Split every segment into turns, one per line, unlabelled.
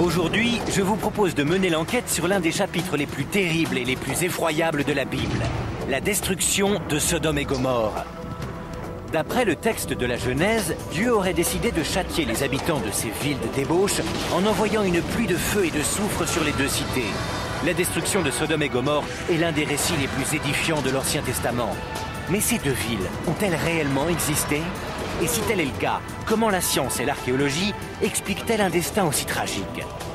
Aujourd'hui, je vous propose de mener l'enquête sur l'un des chapitres les plus terribles et les plus effroyables de la Bible, la destruction de Sodome et Gomorrhe. D'après le texte de la Genèse, Dieu aurait décidé de châtier les habitants de ces villes de débauche en envoyant une pluie de feu et de soufre sur les deux cités. La destruction de Sodome et Gomorrhe est l'un des récits les plus édifiants de l'Ancien Testament. Mais ces deux villes ont-elles réellement existé? Et si tel est le cas, comment la science et l'archéologie expliquent-elles un destin aussi tragique?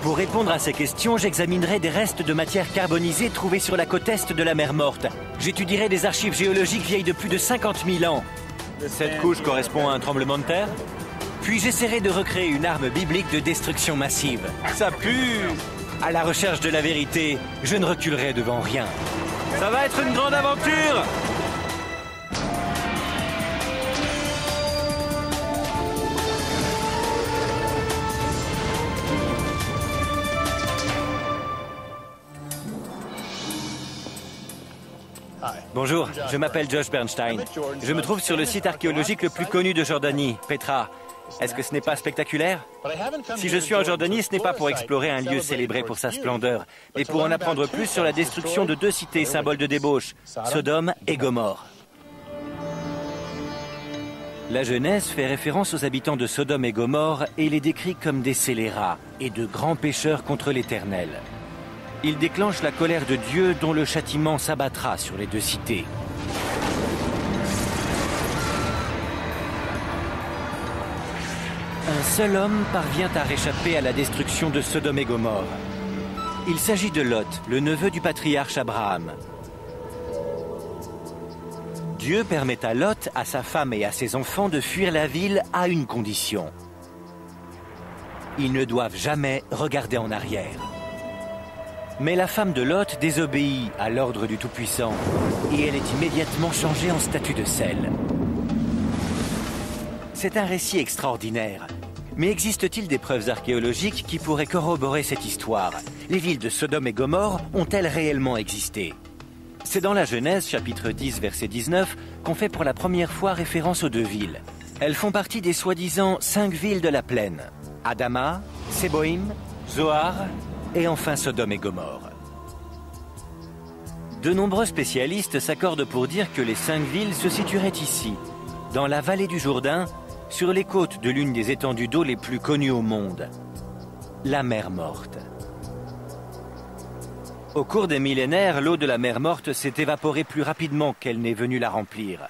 Pour répondre à ces questions, j'examinerai des restes de matière carbonisée trouvés sur la côte est de la mer Morte. J'étudierai des archives géologiques vieilles de plus de 50 000 ans. Cette couche correspond à un tremblement de terre? Puis j'essaierai de recréer une arme biblique de destruction massive. Ça pue! À la recherche de la vérité, je ne reculerai devant rien. Ça va être une grande aventure! Bonjour, je m'appelle Josh Bernstein. Je me trouve sur le site archéologique le plus connu de Jordanie, Petra. Est-ce que ce n'est pas spectaculaire? Si je suis en Jordanie, ce n'est pas pour explorer un lieu célébré pour sa splendeur, mais pour en apprendre plus sur la destruction de deux cités symboles de débauche, Sodome et Gomorrhe. La Genèse fait référence aux habitants de Sodome et Gomorrhe et les décrit comme des scélérats et de grands pécheurs contre l'Éternel. Il déclenche la colère de Dieu dont le châtiment s'abattra sur les deux cités. Un seul homme parvient à réchapper à la destruction de Sodome et Gomorrhe. Il s'agit de Lot, le neveu du patriarche Abraham. Dieu permet à Lot, à sa femme et à ses enfants de fuir la ville à une condition. Ils ne doivent jamais regarder en arrière. Mais la femme de Lot désobéit à l'ordre du Tout-Puissant et elle est immédiatement changée en statue de sel. C'est un récit extraordinaire. Mais existe-t-il des preuves archéologiques qui pourraient corroborer cette histoire? Les villes de Sodome et Gomorrhe ont-elles réellement existé? C'est dans la Genèse, chapitre 10, verset 19, qu'on fait pour la première fois référence aux deux villes. Elles font partie des soi-disant 5 villes de la plaine. Adama, Séboïm, Zoar et enfin Sodome et Gomorrhe. De nombreux spécialistes s'accordent pour dire que les 5 villes se situeraient ici, dans la vallée du Jourdain, sur les côtes de l'une des étendues d'eau les plus connues au monde, la mer Morte. Au cours des millénaires, l'eau de la mer Morte s'est évaporée plus rapidement qu'elle n'est venue la remplir.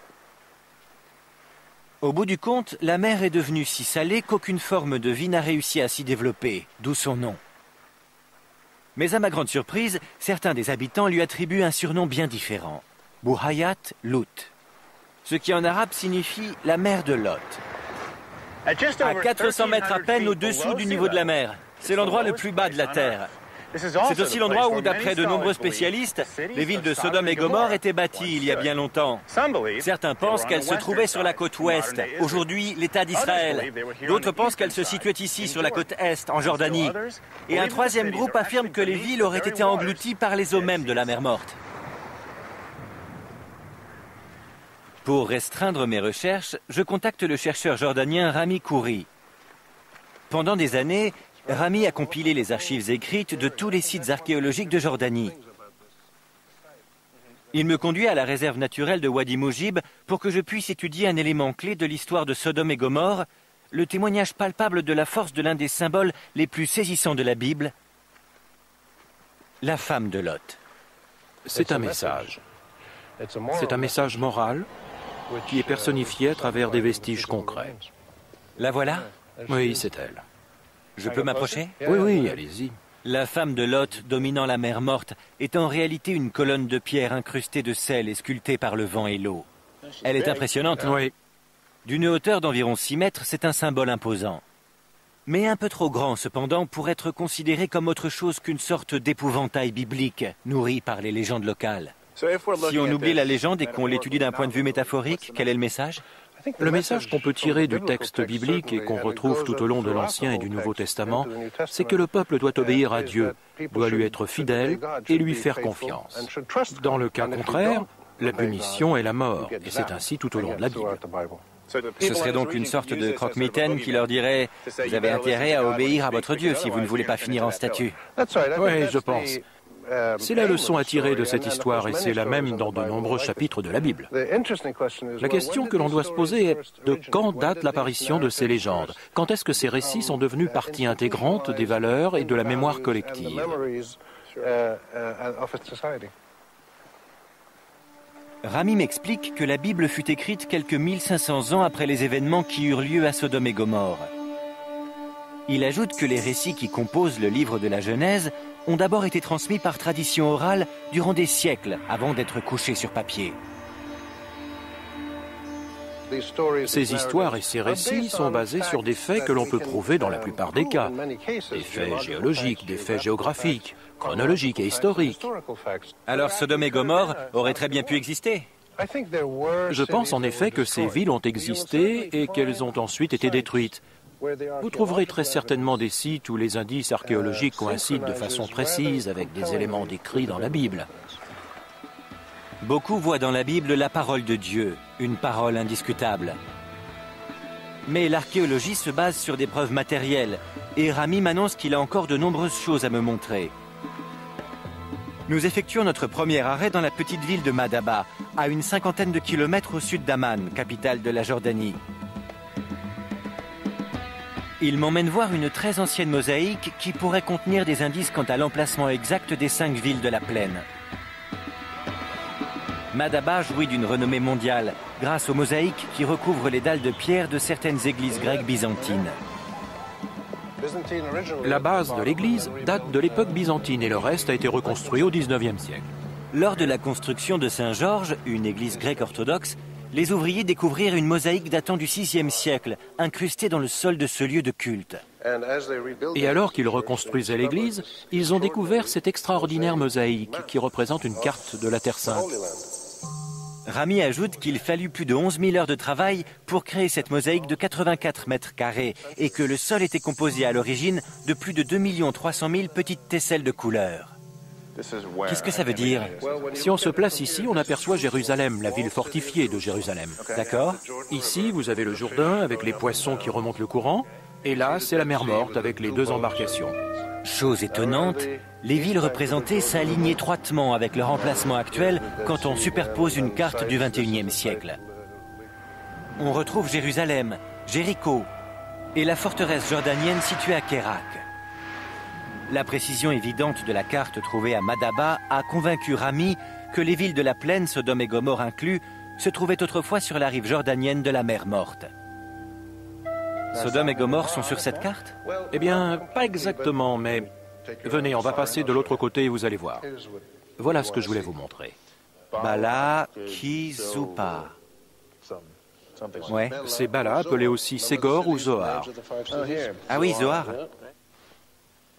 Au bout du compte, la mer est devenue si salée qu'aucune forme de vie n'a réussi à s'y développer, d'où son nom. Mais à ma grande surprise, certains des habitants lui attribuent un surnom bien différent, Bouhayat Lut, ce qui en arabe signifie la mer de Lot. À 400 mètres à peine au-dessous du niveau de la mer, c'est l'endroit le plus bas de la terre. C'est aussi l'endroit où, d'après de nombreux spécialistes, les villes de Sodome et Gomorrhe étaient bâties il y a bien longtemps. Certains pensent qu'elles se trouvaient sur la côte ouest, aujourd'hui l'État d'Israël. D'autres pensent qu'elles se situaient ici, sur la côte est, en Jordanie. Et un troisième groupe affirme que les villes auraient été englouties par les eaux mêmes de la mer Morte. Pour restreindre mes recherches, je contacte le chercheur jordanien Rami Khoury. Pendant des années, Rami a compilé les archives écrites de tous les sites archéologiques de Jordanie. Il me conduit à la réserve naturelle de Wadi Moujib pour que je puisse étudier un élément clé de l'histoire de Sodome et Gomorrhe, le témoignage palpable de la force de l'un des symboles les plus saisissants de la Bible, la femme de Lot.
C'est un message. C'est un message moral qui est personnifié à travers des vestiges concrets.
La voilà?
Oui, c'est elle.
Je peux m'approcher?
Oui, allez-y.
La femme de Lot, dominant la mer Morte, est en réalité une colonne de pierre incrustée de sel et sculptée par le vent et l'eau. Elle est impressionnante.
Oui.
D'une hauteur d'environ 6 mètres, c'est un symbole imposant. Mais un peu trop grand, cependant, pour être considéré comme autre chose qu'une sorte d'épouvantail biblique, nourri par les légendes locales. Si on oublie la légende et qu'on l'étudie d'un point de vue métaphorique, quel est le message?
Le message qu'on peut tirer du texte biblique et qu'on retrouve tout au long de l'Ancien et du Nouveau Testament, c'est que le peuple doit obéir à Dieu, doit lui être fidèle et lui faire confiance. Dans le cas contraire, la punition est la mort, et c'est ainsi tout au long de la Bible.
Ce serait donc une sorte de croque-mitaine qui leur dirait « Vous avez intérêt à obéir à votre Dieu si vous ne voulez pas finir en statue. »
Oui, je pense. C'est la leçon à tirer de cette histoire et c'est la même dans de nombreux chapitres de la Bible. La question que l'on doit se poser est de quand date l'apparition de ces légendes? Quand est-ce que ces récits sont devenus partie intégrante des valeurs et de la mémoire collective?
Rami m'explique que la Bible fut écrite quelques 1500 ans après les événements qui eurent lieu à Sodome et Gomorrhe. Il ajoute que les récits qui composent le livre de la Genèse ont d'abord été transmis par tradition orale durant des siècles avant d'être couchés sur papier.
Ces histoires et ces récits sont basés sur des faits que l'on peut prouver dans la plupart des cas. Des faits géologiques, des faits géographiques, chronologiques et historiques.
Alors Sodome et Gomorrhe auraient très bien pu exister.
Je pense en effet que ces villes ont existé et qu'elles ont ensuite été détruites. Vous trouverez très certainement des sites où les indices archéologiques coïncident de façon précise avec des éléments décrits dans la Bible.
Beaucoup voient dans la Bible la parole de Dieu, une parole indiscutable. Mais l'archéologie se base sur des preuves matérielles, et Rami m'annonce qu'il a encore de nombreuses choses à me montrer. Nous effectuons notre premier arrêt dans la petite ville de Madaba, à une 50aine de kilomètres au sud d'Amman, capitale de la Jordanie. Il m'emmène voir une très ancienne mosaïque qui pourrait contenir des indices quant à l'emplacement exact des 5 villes de la plaine. Madaba jouit d'une renommée mondiale grâce aux mosaïques qui recouvrent les dalles de pierre de certaines églises grecques byzantines.
La base de l'église date de l'époque byzantine et le reste a été reconstruit au XIXe siècle.
Lors de la construction de Saint-Georges, une église grecque orthodoxe, les ouvriers découvrirent une mosaïque datant du VIe siècle, incrustée dans le sol de ce lieu de culte.
Et alors qu'ils reconstruisaient l'église, ils ont découvert cette extraordinaire mosaïque qui représente une carte de la Terre Sainte.
Rami ajoute qu'il fallut plus de 11 000 heures de travail pour créer cette mosaïque de 84 mètres carrés et que le sol était composé à l'origine de plus de 2 300 000 petites tesselles de couleur. Qu'est-ce que ça veut dire?
Si on se place ici, on aperçoit Jérusalem, la ville fortifiée de Jérusalem.
D'accord.
Ici, vous avez le Jourdain avec les poissons qui remontent le courant, et là, c'est la mer Morte avec les 2 embarcations.
Chose étonnante, les villes représentées s'alignent étroitement avec leur emplacement actuel quand on superpose une carte du XXIe siècle. On retrouve Jérusalem, Jéricho et la forteresse jordanienne située à Kérak. La précision évidente de la carte trouvée à Madaba a convaincu Rami que les villes de la plaine, Sodome et Gomorrhe inclus, se trouvaient autrefois sur la rive jordanienne de la mer Morte. Sodome et Gomorrhe sont sur cette carte?
Eh bien, pas exactement, mais venez, on va passer de l'autre côté et vous allez voir. Voilà ce que je voulais vous montrer.
Bala Ki Zupa. Ouais.
C'est Bala, appelé aussi Ségor ou Zohar.
Ah oui, Zohar.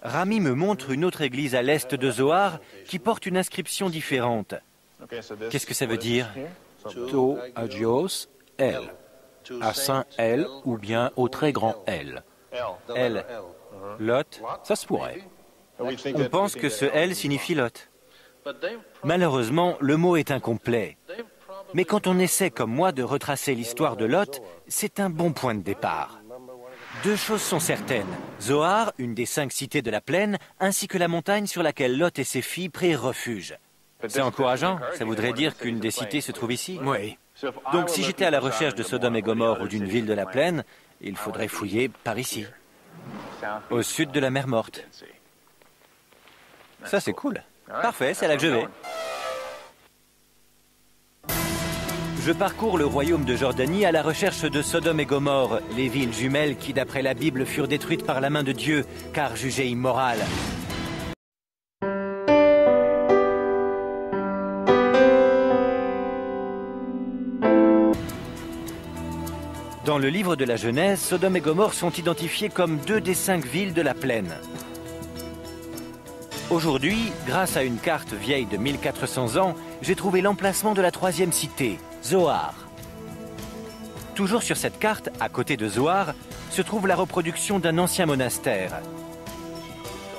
Rami me montre une autre église à l'est de Zohar qui porte une inscription différente. Qu'est-ce que ça veut dire?
To Agios El. À Saint L ou bien au très grand L.
L. Lot.
Ça se pourrait.
On pense que ce L signifie Lot. Malheureusement, le mot est incomplet. Mais quand on essaie, comme moi, de retracer l'histoire de Lot, c'est un bon point de départ. 2 choses sont certaines. Zohar, une des 5 cités de la plaine, ainsi que la montagne sur laquelle Lot et ses filles prirent refuge. C'est encourageant. Ça voudrait dire qu'une des cités se trouve ici?
Oui.
Donc si j'étais à la recherche de Sodome et Gomorrhe ou d'une ville de la plaine, il faudrait fouiller par ici, au sud de la mer Morte. Ça c'est cool. Parfait, c'est là que je vais. Je parcours le royaume de Jordanie à la recherche de Sodome et Gomorrhe, les villes jumelles qui, d'après la Bible, furent détruites par la main de Dieu, car jugées immorales. Dans le livre de la Genèse, Sodome et Gomorrhe sont identifiés comme 2 des 5 villes de la plaine. Aujourd'hui, grâce à une carte vieille de 1400 ans, j'ai trouvé l'emplacement de la 3e cité, Zohar. Toujours sur cette carte, à côté de Zohar, se trouve la reproduction d'un ancien monastère.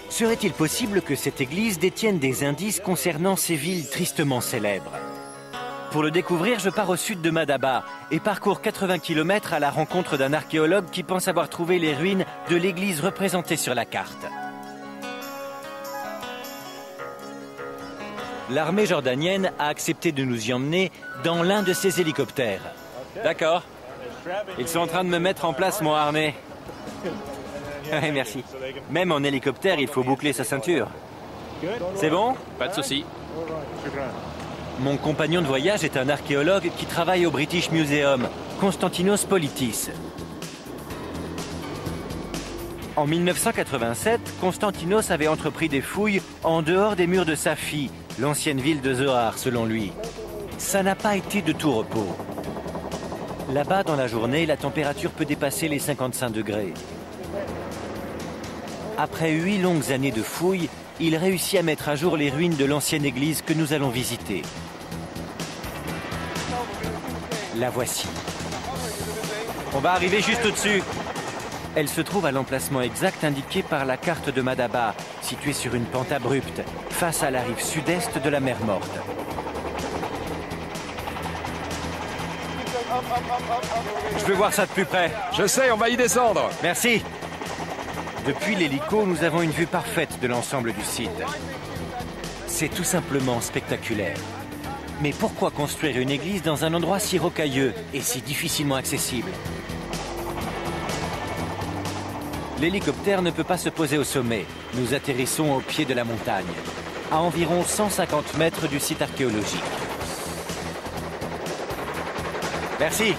Serait-il possible que cette église détienne des indices concernant ces villes tristement célèbres? Pour le découvrir, je pars au sud de Madaba et parcours 80 km à la rencontre d'un archéologue qui pense avoir trouvé les ruines de l'église représentée sur la carte. L'armée jordanienne a accepté de nous y emmener dans l'un de ses hélicoptères. D'accord. Ils sont en train de me mettre en place mon harnais. Oui, merci. Même en hélicoptère, il faut boucler sa ceinture. C'est bon?
Pas de souci.
Mon compagnon de voyage est un archéologue qui travaille au British Museum, Konstantinos Politis. En 1987, Konstantinos avait entrepris des fouilles en dehors des murs de Safi, l'ancienne ville de Zohar, selon lui. Ça n'a pas été de tout repos. Là-bas, dans la journée, la température peut dépasser les 55 degrés. Après 8 longues années de fouilles, il réussit à mettre à jour les ruines de l'ancienne église que nous allons visiter. La voici. On va arriver juste au-dessus. Elle se trouve à l'emplacement exact indiqué par la carte de Madaba, située sur une pente abrupte, face à la rive sud-est de la mer Morte. Je veux voir ça de plus près.
Je sais, on va y descendre.
Merci. Depuis l'hélico, nous avons une vue parfaite de l'ensemble du site. C'est tout simplement spectaculaire. Mais pourquoi construire une église dans un endroit si rocailleux et si difficilement accessible? L'hélicoptère ne peut pas se poser au sommet. Nous atterrissons au pied de la montagne, à environ 150 mètres du site archéologique. Merci.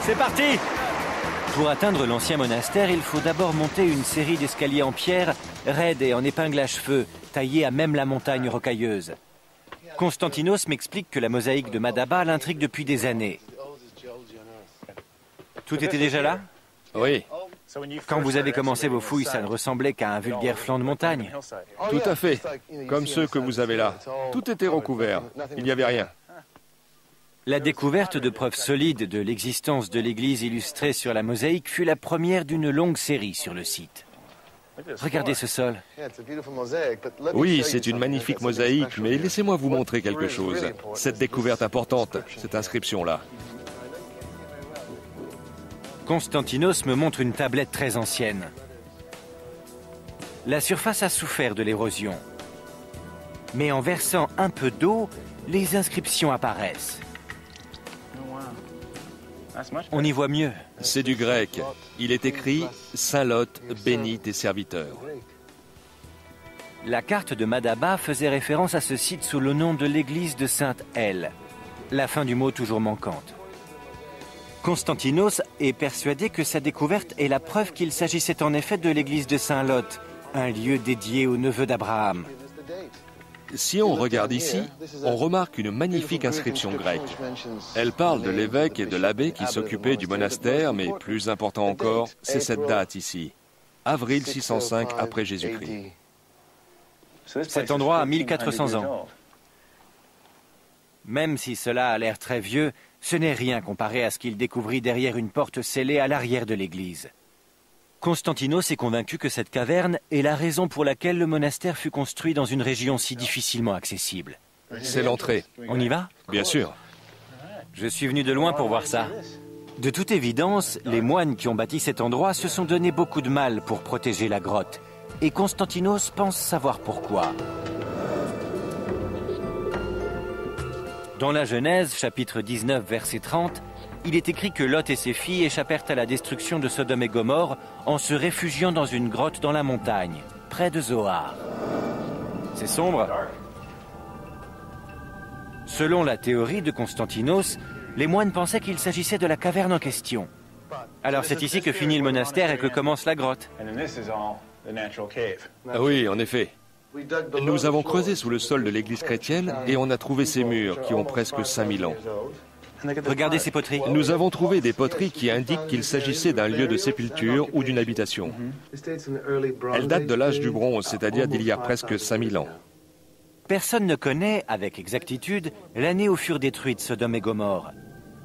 C'est parti! Pour atteindre l'ancien monastère, il faut d'abord monter une série d'escaliers en pierre, raides et en épingle à cheveux, taillés à même la montagne rocailleuse. Konstantinos m'explique que la mosaïque de Madaba l'intrigue depuis des années. Tout était déjà là?
Oui.
Quand vous avez commencé vos fouilles, ça ne ressemblait qu'à un vulgaire flanc de montagne.
Tout à fait. Comme ceux que vous avez là. Tout était recouvert. Il n'y avait rien.
La découverte de preuves solides de l'existence de l'église illustrée sur la mosaïque fut la première d'une longue série sur le site. Regardez ce sol.
Oui, c'est une magnifique mosaïque, mais laissez-moi vous montrer quelque chose. Cette découverte importante, cette inscription-là.
Konstantinos me montre une tablette très ancienne. La surface a souffert de l'érosion. Mais en versant un peu d'eau, les inscriptions apparaissent. On y voit mieux.
C'est du grec. Il est écrit « Saint Lot, béni tes serviteurs ».
La carte de Madaba faisait référence à ce site sous le nom de l'église de Sainte-Helle, la fin du mot toujours manquante. Konstantinos est persuadé que sa découverte est la preuve qu'il s'agissait en effet de l'église de Saint-Lot, un lieu dédié au neveu d'Abraham.
Si on regarde ici, on remarque une magnifique inscription grecque. Elle parle de l'évêque et de l'abbé qui s'occupaient du monastère, mais plus important encore, c'est cette date ici, avril 605 après Jésus-Christ.
Cet endroit a 1400 ans. Même si cela a l'air très vieux, ce n'est rien comparé à ce qu'il découvrit derrière une porte scellée à l'arrière de l'église. Konstantinos est convaincu que cette caverne est la raison pour laquelle le monastère fut construit dans une région si difficilement accessible.
C'est l'entrée.
On y va?
Bien sûr.
Je suis venu de loin pour voir ça. De toute évidence, les moines qui ont bâti cet endroit se sont donné beaucoup de mal pour protéger la grotte. Et Konstantinos pense savoir pourquoi. Dans la Genèse, chapitre 19, verset 30, il est écrit que Lot et ses filles échappèrent à la destruction de Sodome et Gomorrhe en se réfugiant dans une grotte dans la montagne, près de Zohar. C'est sombre. Selon la théorie de Konstantinos, les moines pensaient qu'il s'agissait de la caverne en question. Alors c'est ici que finit le monastère et que commence la grotte.
Ah oui, en effet. Nous avons creusé sous le sol de l'église chrétienne et on a trouvé ces murs qui ont presque 5000 ans.
Regardez ces poteries.
Nous avons trouvé des poteries qui indiquent qu'il s'agissait d'un lieu de sépulture ou d'une habitation. Elles datent de l'âge du bronze, c'est-à-dire d'il y a presque 5000 ans.
Personne ne connaît, avec exactitude, l'année où furent détruites Sodome et Gomorrhe.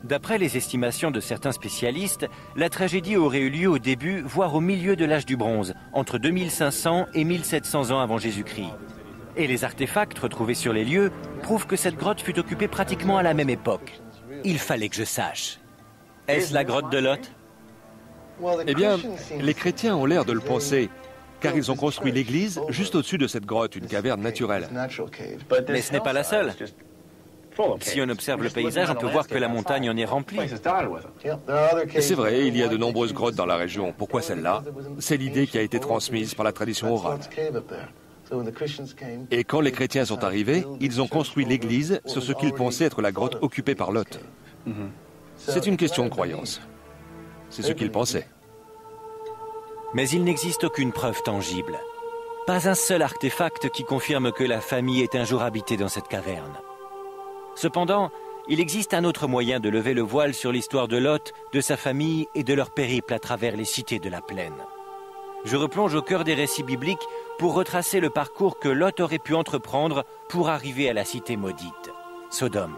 D'après les estimations de certains spécialistes, la tragédie aurait eu lieu au début, voire au milieu de l'âge du bronze, entre 2500 et 1700 ans avant Jésus-Christ. Et les artefacts retrouvés sur les lieux prouvent que cette grotte fut occupée pratiquement à la même époque. Il fallait que je sache. Est-ce la grotte de Lot?
Eh bien, les chrétiens ont l'air de le penser, car ils ont construit l'église juste au-dessus de cette grotte, une caverne naturelle.
Mais ce n'est pas la seule. Si on observe le paysage, on peut voir que la montagne en est remplie.
C'est vrai, il y a de nombreuses grottes dans la région. Pourquoi celle-là? C'est l'idée qui a été transmise par la tradition orale. Et quand les chrétiens sont arrivés, ils ont construit l'église sur ce qu'ils pensaient être la grotte occupée par Lot. C'est une question de croyance. C'est ce qu'ils pensaient.
Mais il n'existe aucune preuve tangible. Pas un seul artefact qui confirme que la famille ait un jour habité dans cette caverne. Cependant, il existe un autre moyen de lever le voile sur l'histoire de Lot, de sa famille et de leur périple à travers les cités de la plaine. Je replonge au cœur des récits bibliques pour retracer le parcours que Lot aurait pu entreprendre pour arriver à la cité maudite, Sodome.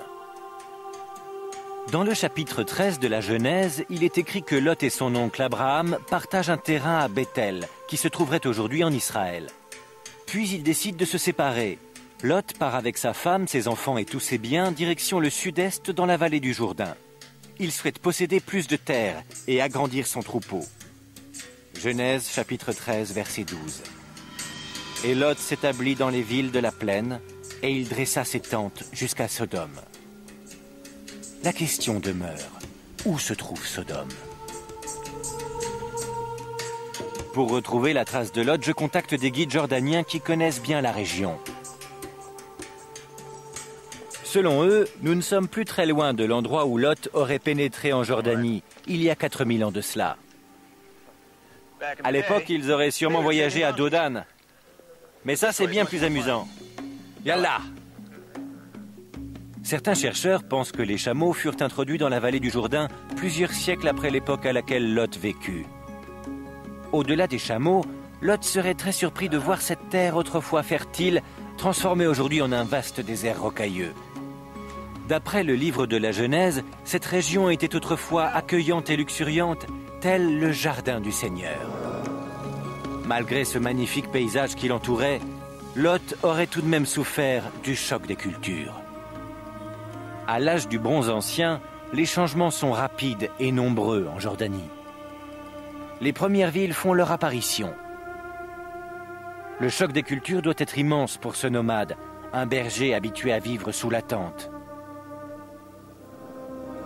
Dans le chapitre 13 de la Genèse, il est écrit que Lot et son oncle Abraham partagent un terrain à Bethel, qui se trouverait aujourd'hui en Israël. Puis ils décident de se séparer. Lot part avec sa femme, ses enfants et tous ses biens direction le sud-est dans la vallée du Jourdain. Il souhaite posséder plus de terre et agrandir son troupeau. Genèse chapitre 13 verset 12. Et Lot s'établit dans les villes de la plaine et il dressa ses tentes jusqu'à Sodome. La question demeure, où se trouve Sodome? Pour retrouver la trace de Lot, je contacte des guides jordaniens qui connaissent bien la région. Selon eux, nous ne sommes plus très loin de l'endroit où Lot aurait pénétré en Jordanie, il y a 4000 ans de cela. À l'époque, ils auraient sûrement voyagé à Dodane. Mais ça, c'est bien plus amusant. Yallah! Certains chercheurs pensent que les chameaux furent introduits dans la vallée du Jourdain plusieurs siècles après l'époque à laquelle Lot vécut. Au-delà des chameaux, Lot serait très surpris de voir cette terre autrefois fertile transformée aujourd'hui en un vaste désert rocailleux. D'après le livre de la Genèse, cette région était autrefois accueillante et luxuriante, tel le jardin du Seigneur. Malgré ce magnifique paysage qui l'entourait, Lot aurait tout de même souffert du choc des cultures. À l'âge du bronze ancien, les changements sont rapides et nombreux en Jordanie. Les premières villes font leur apparition. Le choc des cultures doit être immense pour ce nomade, un berger habitué à vivre sous la tente.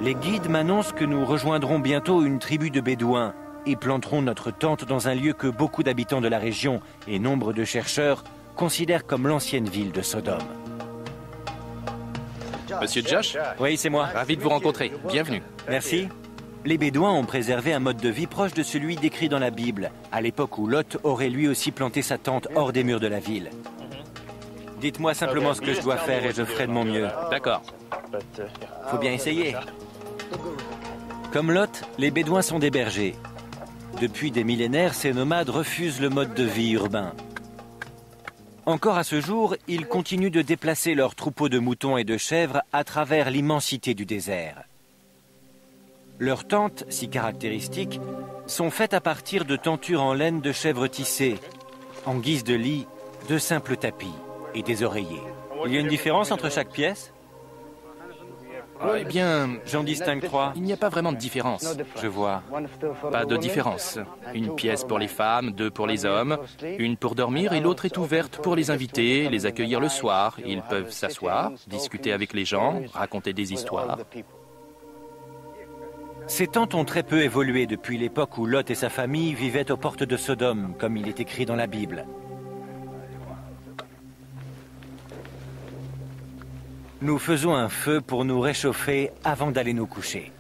Les guides m'annoncent que nous rejoindrons bientôt une tribu de Bédouins et planterons notre tente dans un lieu que beaucoup d'habitants de la région et nombre de chercheurs considèrent comme l'ancienne ville de Sodome.
Monsieur Josh?
Oui, c'est moi.
Ravi de vous rencontrer. Bienvenue.
Merci. Les Bédouins ont préservé un mode de vie proche de celui décrit dans la Bible, à l'époque où Lot aurait lui aussi planté sa tente hors des murs de la ville. Dites-moi simplement ce que je dois faire et je ferai de mon mieux.
D'accord.
Faut bien essayer. Comme Lot, les Bédouins sont des bergers. Depuis des millénaires, ces nomades refusent le mode de vie urbain. Encore à ce jour, ils continuent de déplacer leurs troupeaux de moutons et de chèvres à travers l'immensité du désert. Leurs tentes, si caractéristiques, sont faites à partir de tentures en laine de chèvres tissées, en guise de lit, de simples tapis et des oreillers. Il y a une différence entre chaque pièce?
Eh bien,
j'en distingue 3.
Il n'y a pas vraiment de différence.
Je vois.
Pas de différence. Une pièce pour les femmes, 2 pour les hommes, une pour dormir et l'autre est ouverte pour les invités, les accueillir le soir. Ils peuvent s'asseoir, discuter avec les gens, raconter des histoires.
Ces tentes ont très peu évolué depuis l'époque où Lot et sa famille vivaient aux portes de Sodome, comme il est écrit dans la Bible. Nous faisons un feu pour nous réchauffer avant d'aller nous coucher.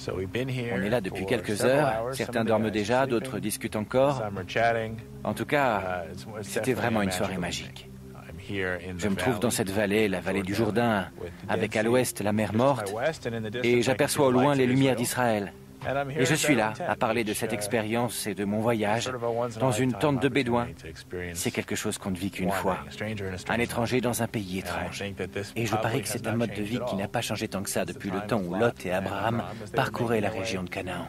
On est là depuis quelques heures. Certains dorment déjà, d'autres discutent encore. En tout cas, c'était vraiment une soirée magique. Je me trouve dans cette vallée, la vallée du Jourdain, avec à l'ouest la mer Morte, et j'aperçois au loin les lumières d'Israël. Et je suis là, à parler de cette expérience et de mon voyage, dans une tente de Bédouins. C'est quelque chose qu'on ne vit qu'une fois. Un étranger dans un pays étrange. Et je parie que c'est un mode de vie qui n'a pas changé tant que ça depuis le temps où Lot et Abraham parcouraient la région de Canaan.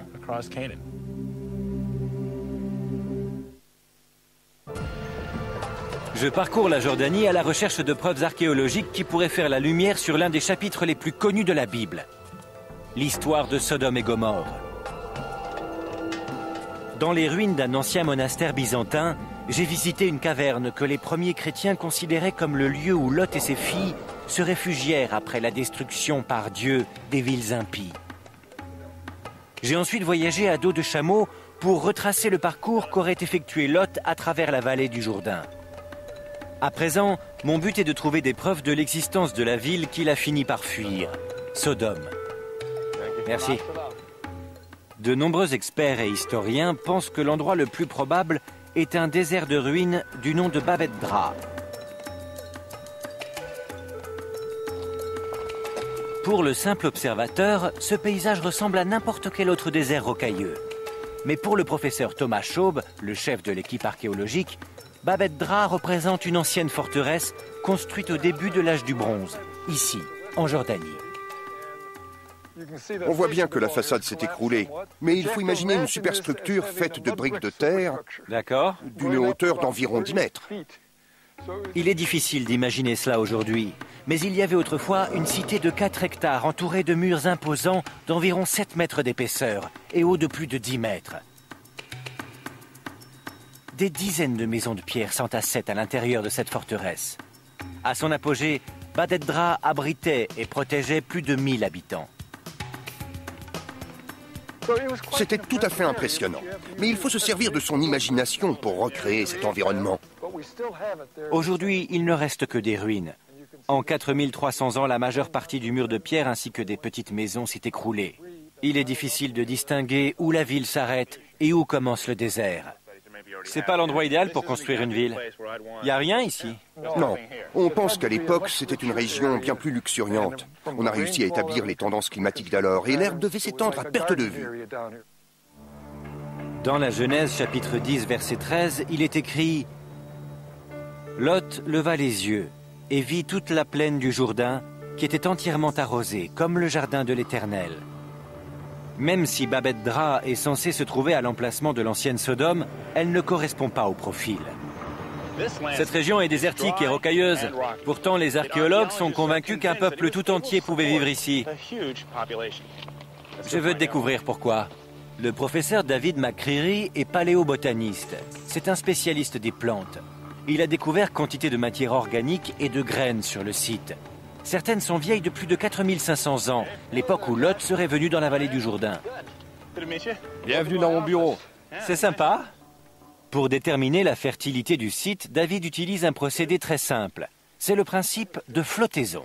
Je parcours la Jordanie à la recherche de preuves archéologiques qui pourraient faire la lumière sur l'un des chapitres les plus connus de la Bible, l'histoire de Sodome et Gomorrhe. Dans les ruines d'un ancien monastère byzantin, j'ai visité une caverne que les premiers chrétiens considéraient comme le lieu où Lot et ses filles se réfugièrent après la destruction par Dieu des villes impies. J'ai ensuite voyagé à dos de chameau pour retracer le parcours qu'aurait effectué Lot à travers la vallée du Jourdain. À présent, mon but est de trouver des preuves de l'existence de la ville qu'il a fini par fuir, Sodome. Merci. De nombreux experts et historiens pensent que l'endroit le plus probable est un désert de ruines du nom de Babet-Dra. Pour le simple observateur, ce paysage ressemble à n'importe quel autre désert rocailleux. Mais pour le professeur Thomas Schaub, le chef de l'équipe archéologique, Babet-Dra représente une ancienne forteresse construite au début de l'âge du bronze, ici, en Jordanie.
On voit bien que la façade s'est écroulée, mais il faut imaginer une superstructure faite de briques de terre d'une hauteur d'environ 10 mètres.
Il est difficile d'imaginer cela aujourd'hui, mais il y avait autrefois une cité de 4 hectares entourée de murs imposants d'environ 7 mètres d'épaisseur et hauts de plus de 10 mètres. Des dizaines de maisons de pierre s'entassaient à l'intérieur de cette forteresse. À son apogée, Babet-Dra abritait et protégeait plus de 1000 habitants.
C'était tout à fait impressionnant, mais il faut se servir de son imagination pour recréer cet environnement.
Aujourd'hui, il ne reste que des ruines. En 4300 ans, la majeure partie du mur de pierre ainsi que des petites maisons s'est écroulée. Il est difficile de distinguer où la ville s'arrête et où commence le désert. C'est pas l'endroit idéal pour construire une ville. Il n'y a rien ici.
Non, on pense qu'à l'époque, c'était une région bien plus luxuriante. On a réussi à établir les tendances climatiques d'alors et l'herbe devait s'étendre à perte de vue.
Dans la Genèse, chapitre 10, verset 13, il est écrit « Lot leva les yeux et vit toute la plaine du Jourdain qui était entièrement arrosée, comme le jardin de l'Éternel. » Même si Babet-Dra est censée se trouver à l'emplacement de l'ancienne Sodome, elle ne correspond pas au profil. Cette région est désertique et rocailleuse. Pourtant, les archéologues sont convaincus qu'un peuple tout entier pouvait vivre ici. Je veux découvrir pourquoi. Le professeur David McCreary est paléobotaniste. C'est un spécialiste des plantes. Il a découvert quantité de matière organique et de graines sur le site. Certaines sont vieilles de plus de 4500 ans, l'époque où Lot serait venu dans la vallée du Jourdain.
Bienvenue dans mon bureau.
C'est sympa. Pour déterminer la fertilité du site, David utilise un procédé très simple. C'est le principe de flottaison.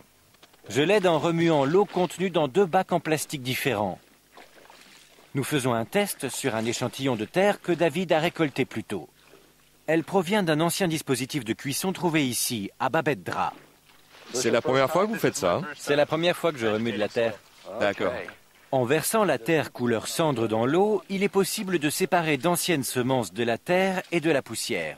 Je l'aide en remuant l'eau contenue dans 2 bacs en plastique différents. Nous faisons un test sur un échantillon de terre que David a récolté plus tôt. Elle provient d'un ancien dispositif de cuisson trouvé ici, à Babet-Dra.
C'est la première fois que vous faites ça, hein?
C'est la première fois que je remue de la terre.
D'accord.
En versant la terre couleur cendre dans l'eau, il est possible de séparer d'anciennes semences de la terre et de la poussière.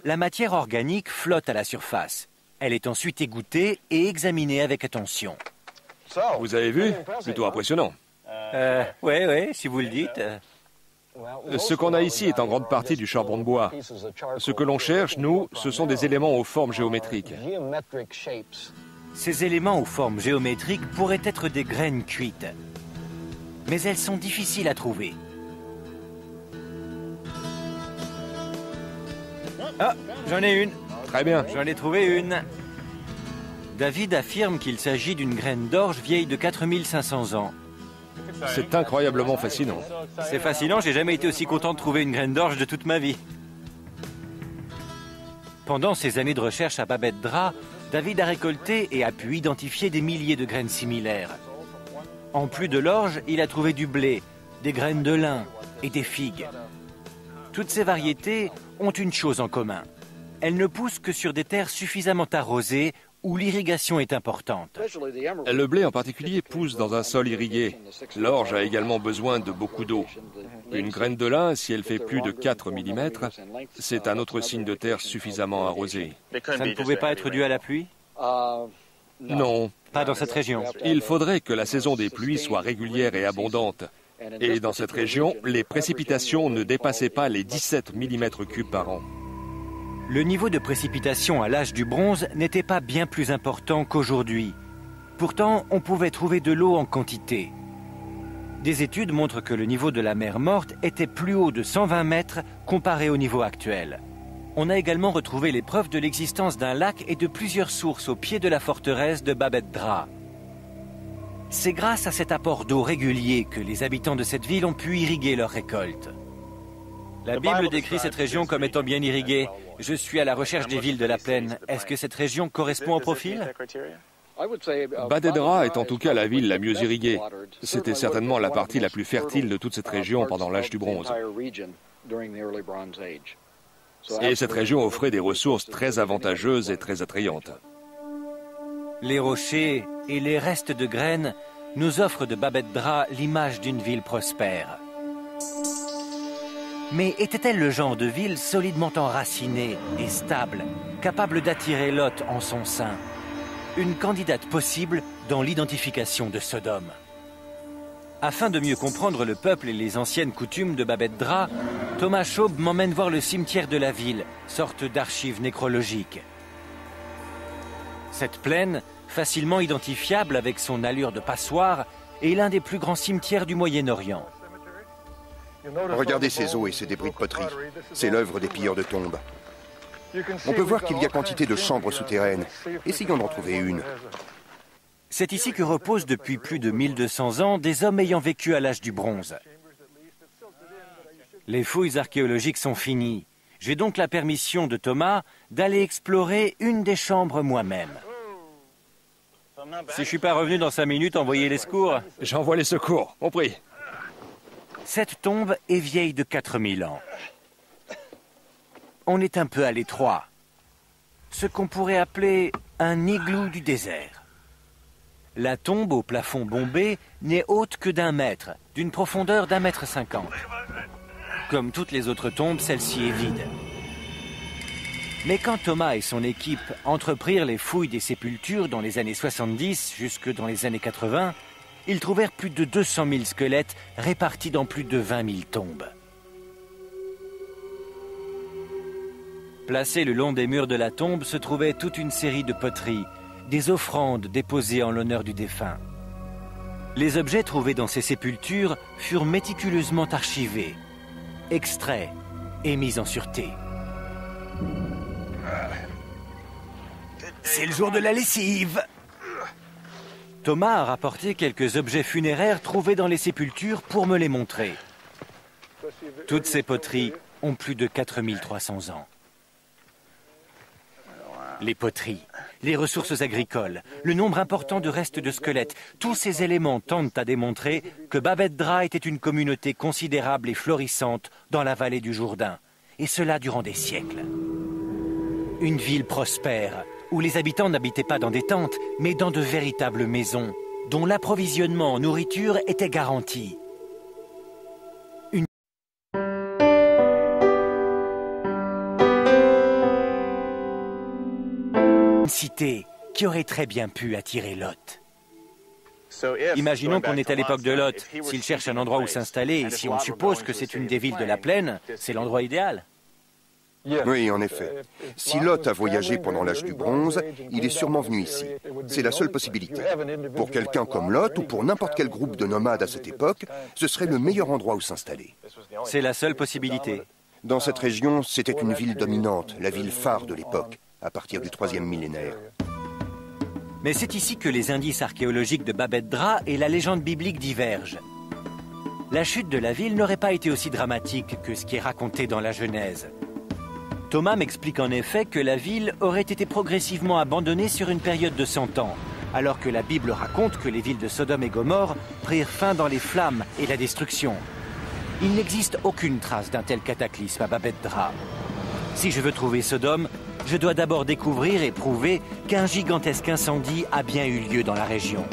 La matière organique flotte à la surface. Elle est ensuite égouttée et examinée avec attention.
Vous avez vu? Plutôt impressionnant.
Oui, si vous le dites.
Ce qu'on a ici est en grande partie du charbon de bois. Ce que l'on cherche, nous, ce sont des éléments aux formes géométriques.
Ces éléments aux formes géométriques pourraient être des graines cuites. Mais elles sont difficiles à trouver. Ah, j'en ai une.
Très bien.
J'en ai trouvé une. David affirme qu'il s'agit d'une graine d'orge vieille de 4500 ans.
C'est incroyablement fascinant.
C'est fascinant, j'ai jamais été aussi content de trouver une graine d'orge de toute ma vie. Pendant ses années de recherche à Babet-Dra, David a récolté et a pu identifier des milliers de graines similaires. En plus de l'orge, il a trouvé du blé, des graines de lin et des figues. Toutes ces variétés ont une chose en commun. Elles ne poussent que sur des terres suffisamment arrosées où l'irrigation est importante.
Le blé en particulier pousse dans un sol irrigué. L'orge a également besoin de beaucoup d'eau. Une graine de lin, si elle fait plus de 4 mm, c'est un autre signe de terre suffisamment arrosé.
Ça ne pouvait pas être dû à la pluie?
Non.
Pas dans cette région.
Il faudrait que la saison des pluies soit régulière et abondante. Et dans cette région, les précipitations ne dépassaient pas les 17 mm3 par an.
Le niveau de précipitation à l'âge du bronze n'était pas bien plus important qu'aujourd'hui. Pourtant, on pouvait trouver de l'eau en quantité. Des études montrent que le niveau de la mer Morte était plus haut de 120 mètres comparé au niveau actuel. On a également retrouvé les preuves de l'existence d'un lac et de plusieurs sources au pied de la forteresse de Bab ed-Dra. C'est grâce à cet apport d'eau régulier que les habitants de cette ville ont pu irriguer leurs récoltes. La Bible décrit cette région comme étant bien irriguée. Je suis à la recherche des villes de la plaine. Est-ce que cette région correspond au profil?
Bab ed-Dra est en tout cas la ville la mieux irriguée. C'était certainement la partie la plus fertile de toute cette région pendant l'âge du bronze. Et cette région offrait des ressources très avantageuses et très attrayantes.
Les rochers et les restes de graines nous offrent de Bab ed-Dra l'image d'une ville prospère. Mais était-elle le genre de ville solidement enracinée et stable, capable d'attirer Lot en son sein? Une candidate possible dans l'identification de Sodome. Afin de mieux comprendre le peuple et les anciennes coutumes de Bab ed-Dra, Thomas Schaub m'emmène voir le cimetière de la ville, sorte d'archive nécrologique. Cette plaine, facilement identifiable avec son allure de passoire, est l'un des plus grands cimetières du Moyen-Orient.
Regardez ces os et ces débris de poterie. C'est l'œuvre des pilleurs de tombes. On peut voir qu'il y a quantité de chambres souterraines. Essayons d'en trouver une.
C'est ici que reposent depuis plus de 1200 ans des hommes ayant vécu à l'âge du bronze. Les fouilles archéologiques sont finies. J'ai donc la permission de Thomas d'aller explorer une des chambres moi-même. Si je suis pas revenu dans 5 minutes, envoyez les secours.
J'envoie les secours, on prie.
Cette tombe est vieille de 4000 ans. On est un peu à l'étroit. Ce qu'on pourrait appeler un igloo du désert. La tombe au plafond bombé n'est haute que d'1 mètre, d'une profondeur d'1,50 m. Comme toutes les autres tombes, celle-ci est vide. Mais quand Thomas et son équipe entreprirent les fouilles des sépultures dans les années 70 jusque dans les années 80, ils trouvèrent plus de 200 000 squelettes répartis dans plus de 20 000 tombes. Placés le long des murs de la tombe se trouvait toute une série de poteries, des offrandes déposées en l'honneur du défunt. Les objets trouvés dans ces sépultures furent méticuleusement archivés, extraits et mis en sûreté. C'est le jour de la lessive! Thomas a rapporté quelques objets funéraires trouvés dans les sépultures pour me les montrer. Toutes ces poteries ont plus de 4300 ans. Les poteries, les ressources agricoles, le nombre important de restes de squelettes, tous ces éléments tendent à démontrer que Bab ed-Dra était une communauté considérable et florissante dans la vallée du Jourdain, et cela durant des siècles. Une ville prospère, où les habitants n'habitaient pas dans des tentes, mais dans de véritables maisons, dont l'approvisionnement en nourriture était garanti. Une cité qui aurait très bien pu attirer Lot. Imaginons qu'on est à l'époque de Lot. S'il cherche un endroit où s'installer, et si on suppose que c'est une des villes de la plaine, c'est l'endroit idéal.
Oui, en effet. Si Lot a voyagé pendant l'âge du bronze, il est sûrement venu ici. C'est la seule possibilité. Pour quelqu'un comme Lot, ou pour n'importe quel groupe de nomades à cette époque, ce serait le meilleur endroit où s'installer.
C'est la seule possibilité.
Dans cette région, c'était une ville dominante, la ville phare de l'époque, à partir du 3e millénaire.
Mais c'est ici que les indices archéologiques de Bab ed-Dra et la légende biblique divergent. La chute de la ville n'aurait pas été aussi dramatique que ce qui est raconté dans la Genèse. Thomas m'explique en effet que la ville aurait été progressivement abandonnée sur une période de 100 ans, alors que la Bible raconte que les villes de Sodome et Gomorrhe prirent fin dans les flammes et la destruction. Il n'existe aucune trace d'un tel cataclysme à Bab ed-Dra. Si je veux trouver Sodome, je dois d'abord découvrir et prouver qu'un gigantesque incendie a bien eu lieu dans la région.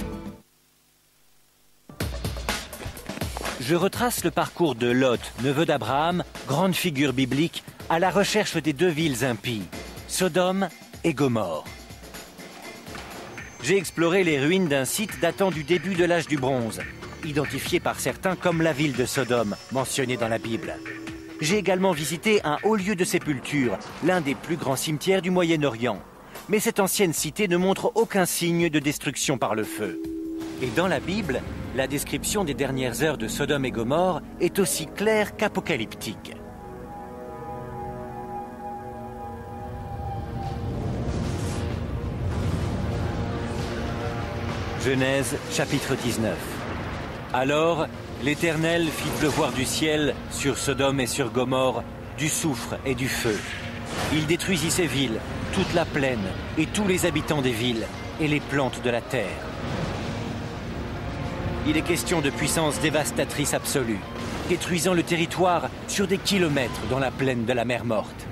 Je retrace le parcours de Lot, neveu d'Abraham, grande figure biblique, à la recherche des 2 villes impies, Sodome et Gomorrhe. J'ai exploré les ruines d'un site datant du début de l'âge du bronze, identifié par certains comme la ville de Sodome, mentionnée dans la Bible. J'ai également visité un haut lieu de sépulture, l'un des plus grands cimetières du Moyen-Orient. Mais cette ancienne cité ne montre aucun signe de destruction par le feu. Et dans la Bible, la description des dernières heures de Sodome et Gomorrhe est aussi claire qu'apocalyptique. Genèse, chapitre 19. Alors, l'Éternel fit pleuvoir du ciel sur Sodome et sur Gomorrhe du soufre et du feu. Il détruisit ces villes, toute la plaine et tous les habitants des villes et les plantes de la terre. Il est question de puissance dévastatrice absolue, détruisant le territoire sur des kilomètres dans la plaine de la mer Morte.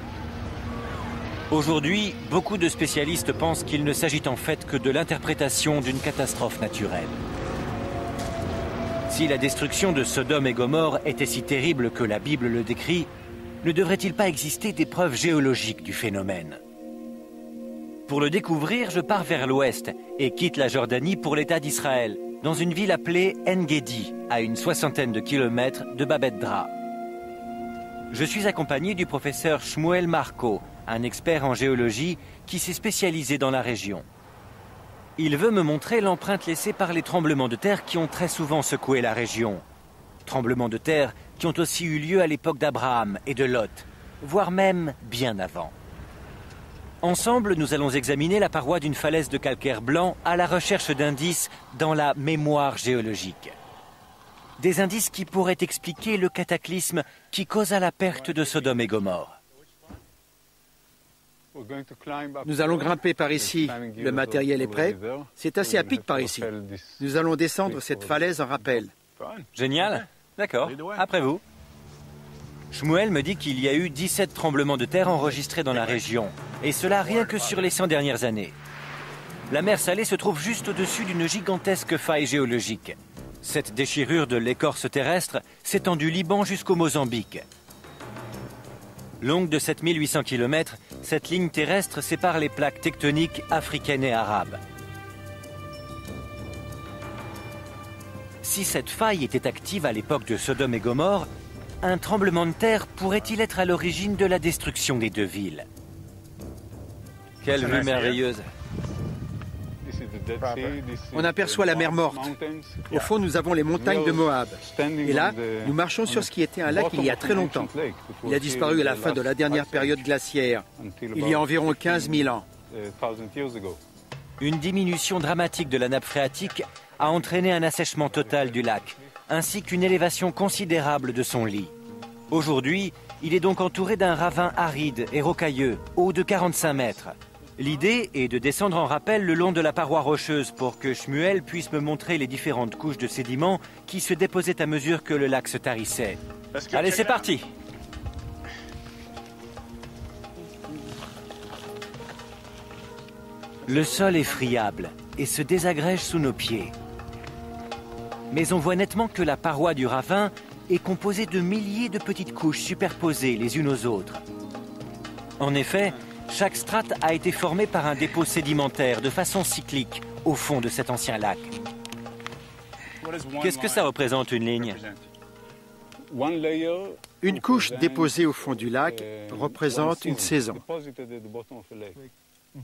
Aujourd'hui, beaucoup de spécialistes pensent qu'il ne s'agit en fait que de l'interprétation d'une catastrophe naturelle. Si la destruction de Sodome et Gomorrhe était si terrible que la Bible le décrit, ne devrait-il pas exister des preuves géologiques du phénomène? Pour le découvrir, je pars vers l'ouest et quitte la Jordanie pour l'État d'Israël, dans une ville appelée En-Gedi, à une 60aine de kilomètres de Babet-Dra. Je suis accompagné du professeur Shmuel Marco, un expert en géologie qui s'est spécialisé dans la région. Il veut me montrer l'empreinte laissée par les tremblements de terre qui ont très souvent secoué la région. Tremblements de terre qui ont aussi eu lieu à l'époque d'Abraham et de Lot, voire même bien avant. Ensemble, nous allons examiner la paroi d'une falaise de calcaire blanc à la recherche d'indices dans la mémoire géologique. Des indices qui pourraient expliquer le cataclysme qui causa la perte de Sodome et Gomorrhe.
Nous allons grimper par ici. Le matériel est prêt. C'est assez à pic par ici. Nous allons descendre cette falaise en rappel.
Génial. D'accord. Après vous. Shmuel me dit qu'il y a eu 17 tremblements de terre enregistrés dans la région. Et cela rien que sur les 100 dernières années. La mer Salée se trouve juste au-dessus d'une gigantesque faille géologique. Cette déchirure de l'écorce terrestre s'étend du Liban jusqu'au Mozambique. Longue de 7800 km, cette ligne terrestre sépare les plaques tectoniques africaines et arabes. Si cette faille était active à l'époque de Sodome et Gomorrhe, un tremblement de terre pourrait-il être à l'origine de la destruction des deux villes? Quelle vue merveilleuse!
On aperçoit la mer Morte. Au fond, nous avons les montagnes de Moab. Et là, nous marchons sur ce qui était un lac il y a très longtemps. Il a disparu à la fin de la dernière période glaciaire, il y a environ 15 000 ans.
Une diminution dramatique de la nappe phréatique a entraîné un assèchement total du lac, ainsi qu'une élévation considérable de son lit. Aujourd'hui, il est donc entouré d'un ravin aride et rocailleux, haut de 45 mètres. L'idée est de descendre en rappel le long de la paroi rocheuse pour que Shmuel puisse me montrer les différentes couches de sédiments qui se déposaient à mesure que le lac se tarissait. Allez, c'est parti! Le sol est friable et se désagrège sous nos pieds. Mais on voit nettement que la paroi du ravin est composée de milliers de petites couches superposées les unes aux autres. En effet, chaque strate a été formée par un dépôt sédimentaire de façon cyclique au fond de cet ancien lac. Qu'est-ce que ça représente, une ligne?
Une couche déposée au fond du lac représente une saison.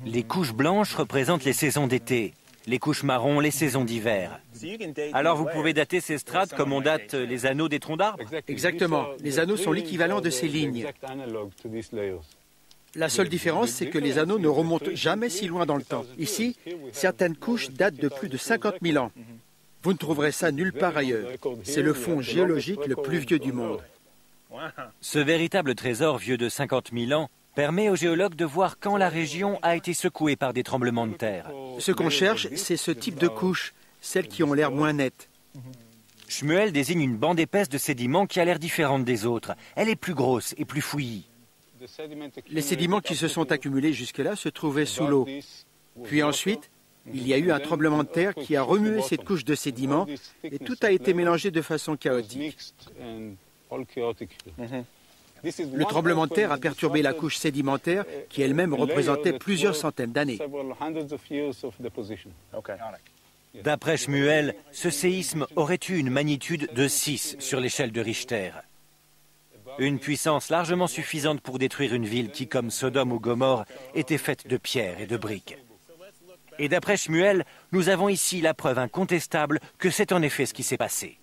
Les couches blanches représentent les saisons d'été, les couches marron les saisons d'hiver. Alors vous pouvez dater ces strates comme on date les anneaux des troncs d'arbres?
Exactement. Les anneaux sont l'équivalent de ces lignes. La seule différence, c'est que les anneaux ne remontent jamais si loin dans le temps. Ici, certaines couches datent de plus de 50 000 ans. Vous ne trouverez ça nulle part ailleurs. C'est le fond géologique le plus vieux du monde.
Ce véritable trésor vieux de 50 000 ans permet aux géologues de voir quand la région a été secouée par des tremblements de terre.
Ce qu'on cherche, c'est ce type de couches, celles qui ont l'air moins nettes.
Shmuel désigne une bande épaisse de sédiments qui a l'air différente des autres. Elle est plus grosse et plus fouillie.
Les sédiments qui se sont accumulés jusque-là se trouvaient sous l'eau. Puis ensuite, il y a eu un tremblement de terre qui a remué cette couche de sédiments et tout a été mélangé de façon chaotique. Le tremblement de terre a perturbé la couche sédimentaire qui elle-même représentait plusieurs centaines d'années.
D'après Shmuel, ce séisme aurait eu une magnitude de 6 sur l'échelle de Richter. Une puissance largement suffisante pour détruire une ville qui, comme Sodome ou Gomorrhe, était faite de pierres et de briques. Et d'après Shmuel, nous avons ici la preuve incontestable que c'est en effet ce qui s'est passé.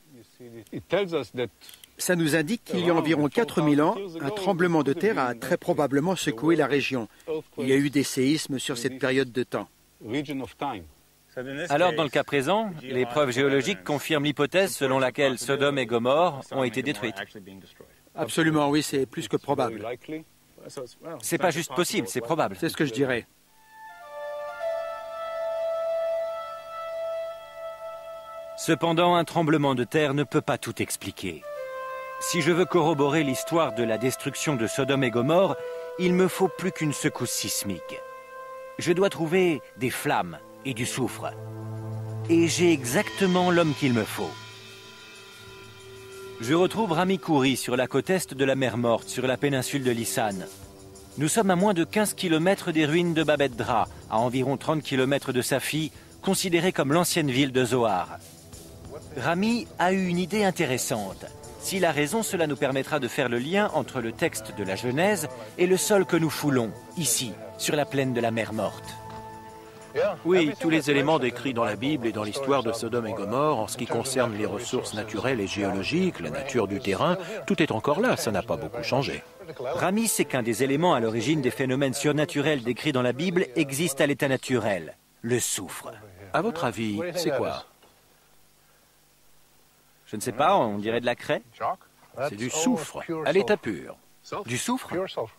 Ça nous indique qu'il y a environ 4000 ans, un tremblement de terre a très probablement secoué la région. Il y a eu des séismes sur cette période de temps.
Alors, dans le cas présent, les preuves géologiques confirment l'hypothèse selon laquelle Sodome et Gomorrhe ont été détruites.
Absolument, oui, c'est plus que probable.
C'est pas juste possible, c'est probable.
C'est ce que je dirais.
Cependant, un tremblement de terre ne peut pas tout expliquer. Si je veux corroborer l'histoire de la destruction de Sodome et Gomorrhe, il me faut plus qu'une secousse sismique. Je dois trouver des flammes et du soufre. Et j'ai exactement l'homme qu'il me faut. Je retrouve Rami Khoury sur la côte est de la mer Morte, sur la péninsule de Lissan. Nous sommes à moins de 15 km des ruines de Babet Dra, à environ 30 km de Safi, considérée comme l'ancienne ville de Zoar. Rami a eu une idée intéressante. S'il a raison, cela nous permettra de faire le lien entre le texte de la Genèse et le sol que nous foulons, ici, sur la plaine de la mer Morte.
Oui, tous les éléments décrits dans la Bible et dans l'histoire de Sodome et Gomorrhe, en ce qui concerne les ressources naturelles et géologiques, la nature du terrain, tout est encore là, ça n'a pas beaucoup changé.
Rami sait qu'un des éléments à l'origine des phénomènes surnaturels décrits dans la Bible existe à l'état naturel, le soufre.
À votre avis, c'est quoi?
Je ne sais pas, on dirait de la craie.
C'est du soufre, à l'état pur.
Du soufre?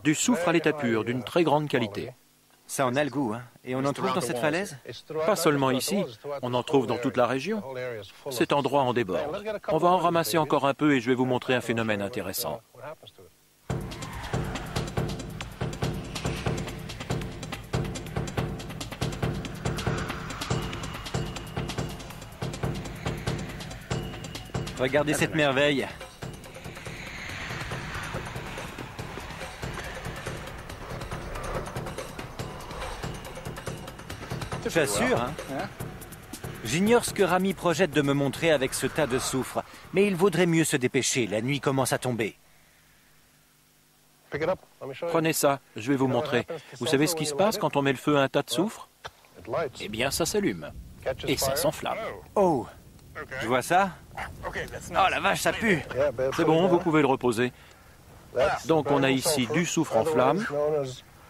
Du soufre à l'état pur, d'une très grande qualité.
Ça en a le goût, hein. Et on en trouve dans cette falaise?
Pas seulement ici, on en trouve dans toute la région. Cet endroit en déborde. On va en ramasser encore un peu et je vais vous montrer un phénomène intéressant.
Regardez cette merveille. J'assure, hein. J'ignore ce que Rami projette de me montrer avec ce tas de soufre, mais il vaudrait mieux se dépêcher, la nuit commence à tomber.
Prenez ça, je vais vous montrer. Vous savez ce qui se passe quand on met le feu à un tas de soufre? Eh bien, ça s'allume. Et ça s'enflamme.
Oh, je vois ça. Oh la vache, ça pue.
C'est bon, vous pouvez le reposer. Donc on a ici du soufre en flamme.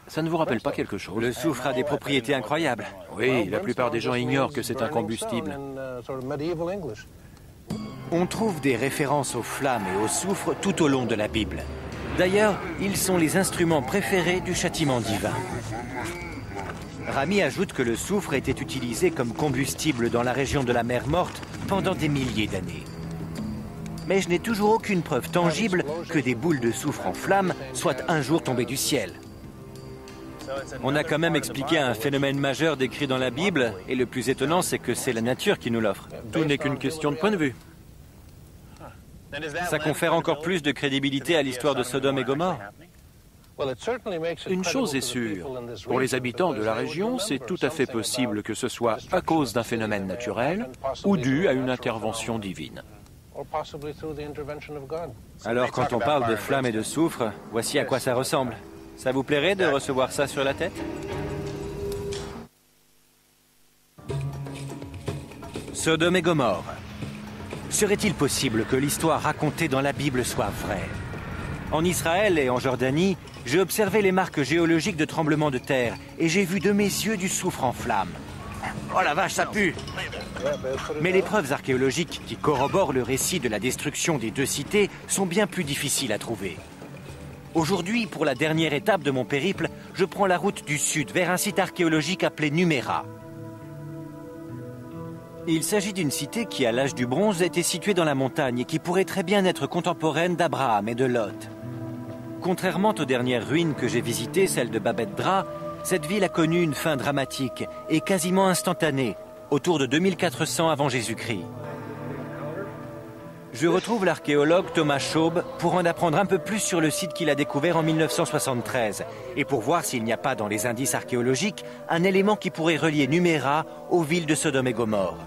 Ça ne vous rappelle pas quelque chose?
Le soufre a des propriétés incroyables.
Oui, la plupart des gens ignorent que c'est un combustible.
On trouve des références aux flammes et au soufre tout au long de la Bible. D'ailleurs, ils sont les instruments préférés du châtiment divin. Rami ajoute que le soufre était utilisé comme combustible dans la région de la mer Morte pendant des milliers d'années. Mais je n'ai toujours aucune preuve tangible que des boules de soufre en flammes soient un jour tombées du ciel. On a quand même expliqué un phénomène majeur décrit dans la Bible, et le plus étonnant, c'est que c'est la nature qui nous l'offre.
Tout n'est qu'une question de point de vue.
Ça confère encore plus de crédibilité à l'histoire de Sodome et Gomorrhe.
Une chose est sûre, pour les habitants de la région, c'est tout à fait possible que ce soit à cause d'un phénomène naturel ou dû à une intervention divine.
Alors quand on parle de flammes et de soufre, voici à quoi ça ressemble. Ça vous plairait de recevoir ça sur la tête? Sodome et Gomorrhe. Serait-il possible que l'histoire racontée dans la Bible soit vraie? En Israël et en Jordanie, j'ai observé les marques géologiques de tremblements de terre et j'ai vu de mes yeux du soufre en flammes. Oh la vache, ça pue! Mais les preuves archéologiques qui corroborent le récit de la destruction des deux cités sont bien plus difficiles à trouver. Aujourd'hui, pour la dernière étape de mon périple, je prends la route du sud vers un site archéologique appelé Numéra. Il s'agit d'une cité qui, à l'âge du bronze, était située dans la montagne et qui pourrait très bien être contemporaine d'Abraham et de Lot. Contrairement aux dernières ruines que j'ai visitées, celle de Babet Dra, cette ville a connu une fin dramatique et quasiment instantanée, autour de 2400 avant Jésus-Christ. Je retrouve l'archéologue Thomas Schaub pour en apprendre un peu plus sur le site qu'il a découvert en 1973 et pour voir s'il n'y a pas dans les indices archéologiques un élément qui pourrait relier Numéra aux villes de Sodome et Gomorrhe.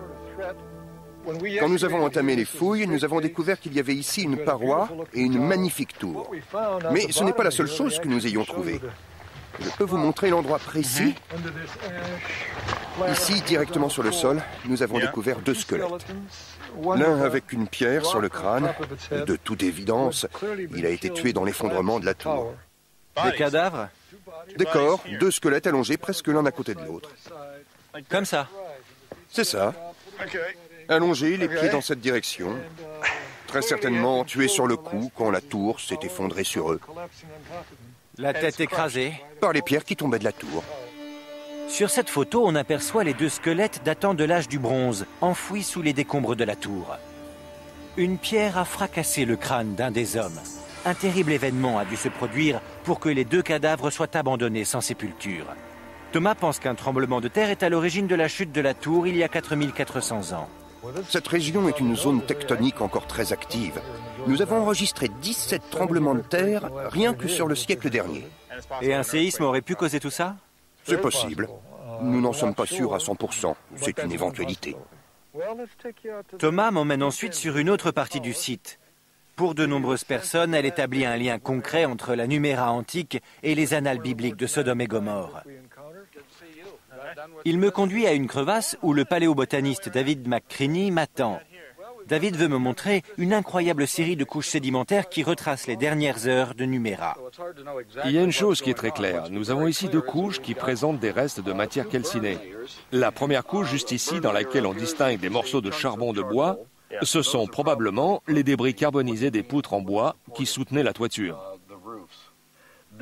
Quand nous avons entamé les fouilles, nous avons découvert qu'il y avait ici une paroi et une magnifique tour. Mais ce n'est pas la seule chose que nous ayons trouvée. Je peux vous montrer l'endroit précis. Ici, directement sur le sol, nous avons découvert 2 squelettes. L'un avec une pierre sur le crâne. De toute évidence, il a été tué dans l'effondrement de la tour.
Des cadavres?
Des corps, 2 squelettes allongés presque l'un à côté de l'autre.
Comme ça?
C'est ça. Allongés, les pieds dans cette direction. Très certainement tués sur le coup quand la tour s'est effondrée sur eux.
La tête écrasée?
Par les pierres qui tombaient de la tour.
Sur cette photo, on aperçoit les 2 squelettes datant de l'âge du bronze, enfouis sous les décombres de la tour. Une pierre a fracassé le crâne d'un des hommes. Un terrible événement a dû se produire pour que les 2 cadavres soient abandonnés sans sépulture. Thomas pense qu'un tremblement de terre est à l'origine de la chute de la tour il y a 4400 ans.
Cette région est une zone tectonique encore très active. Nous avons enregistré 17 tremblements de terre rien que sur le siècle dernier.
Et un séisme aurait pu causer tout ça?
C'est possible. Nous n'en sommes pas sûrs à 100%. C'est une éventualité.
Thomas m'emmène ensuite sur une autre partie du site. Pour de nombreuses personnes, elle établit un lien concret entre la Numéra antique et les annales bibliques de Sodome et Gomorrhe. Il me conduit à une crevasse où le paléobotaniste David McCreaney m'attend. David veut me montrer une incroyable série de couches sédimentaires qui retracent les dernières heures de Numéra.
Il y a une chose qui est très claire. Nous avons ici 2 couches qui présentent des restes de matière calcinée. La première couche, juste ici, dans laquelle on distingue des morceaux de charbon de bois, ce sont probablement les débris carbonisés des poutres en bois qui soutenaient la toiture.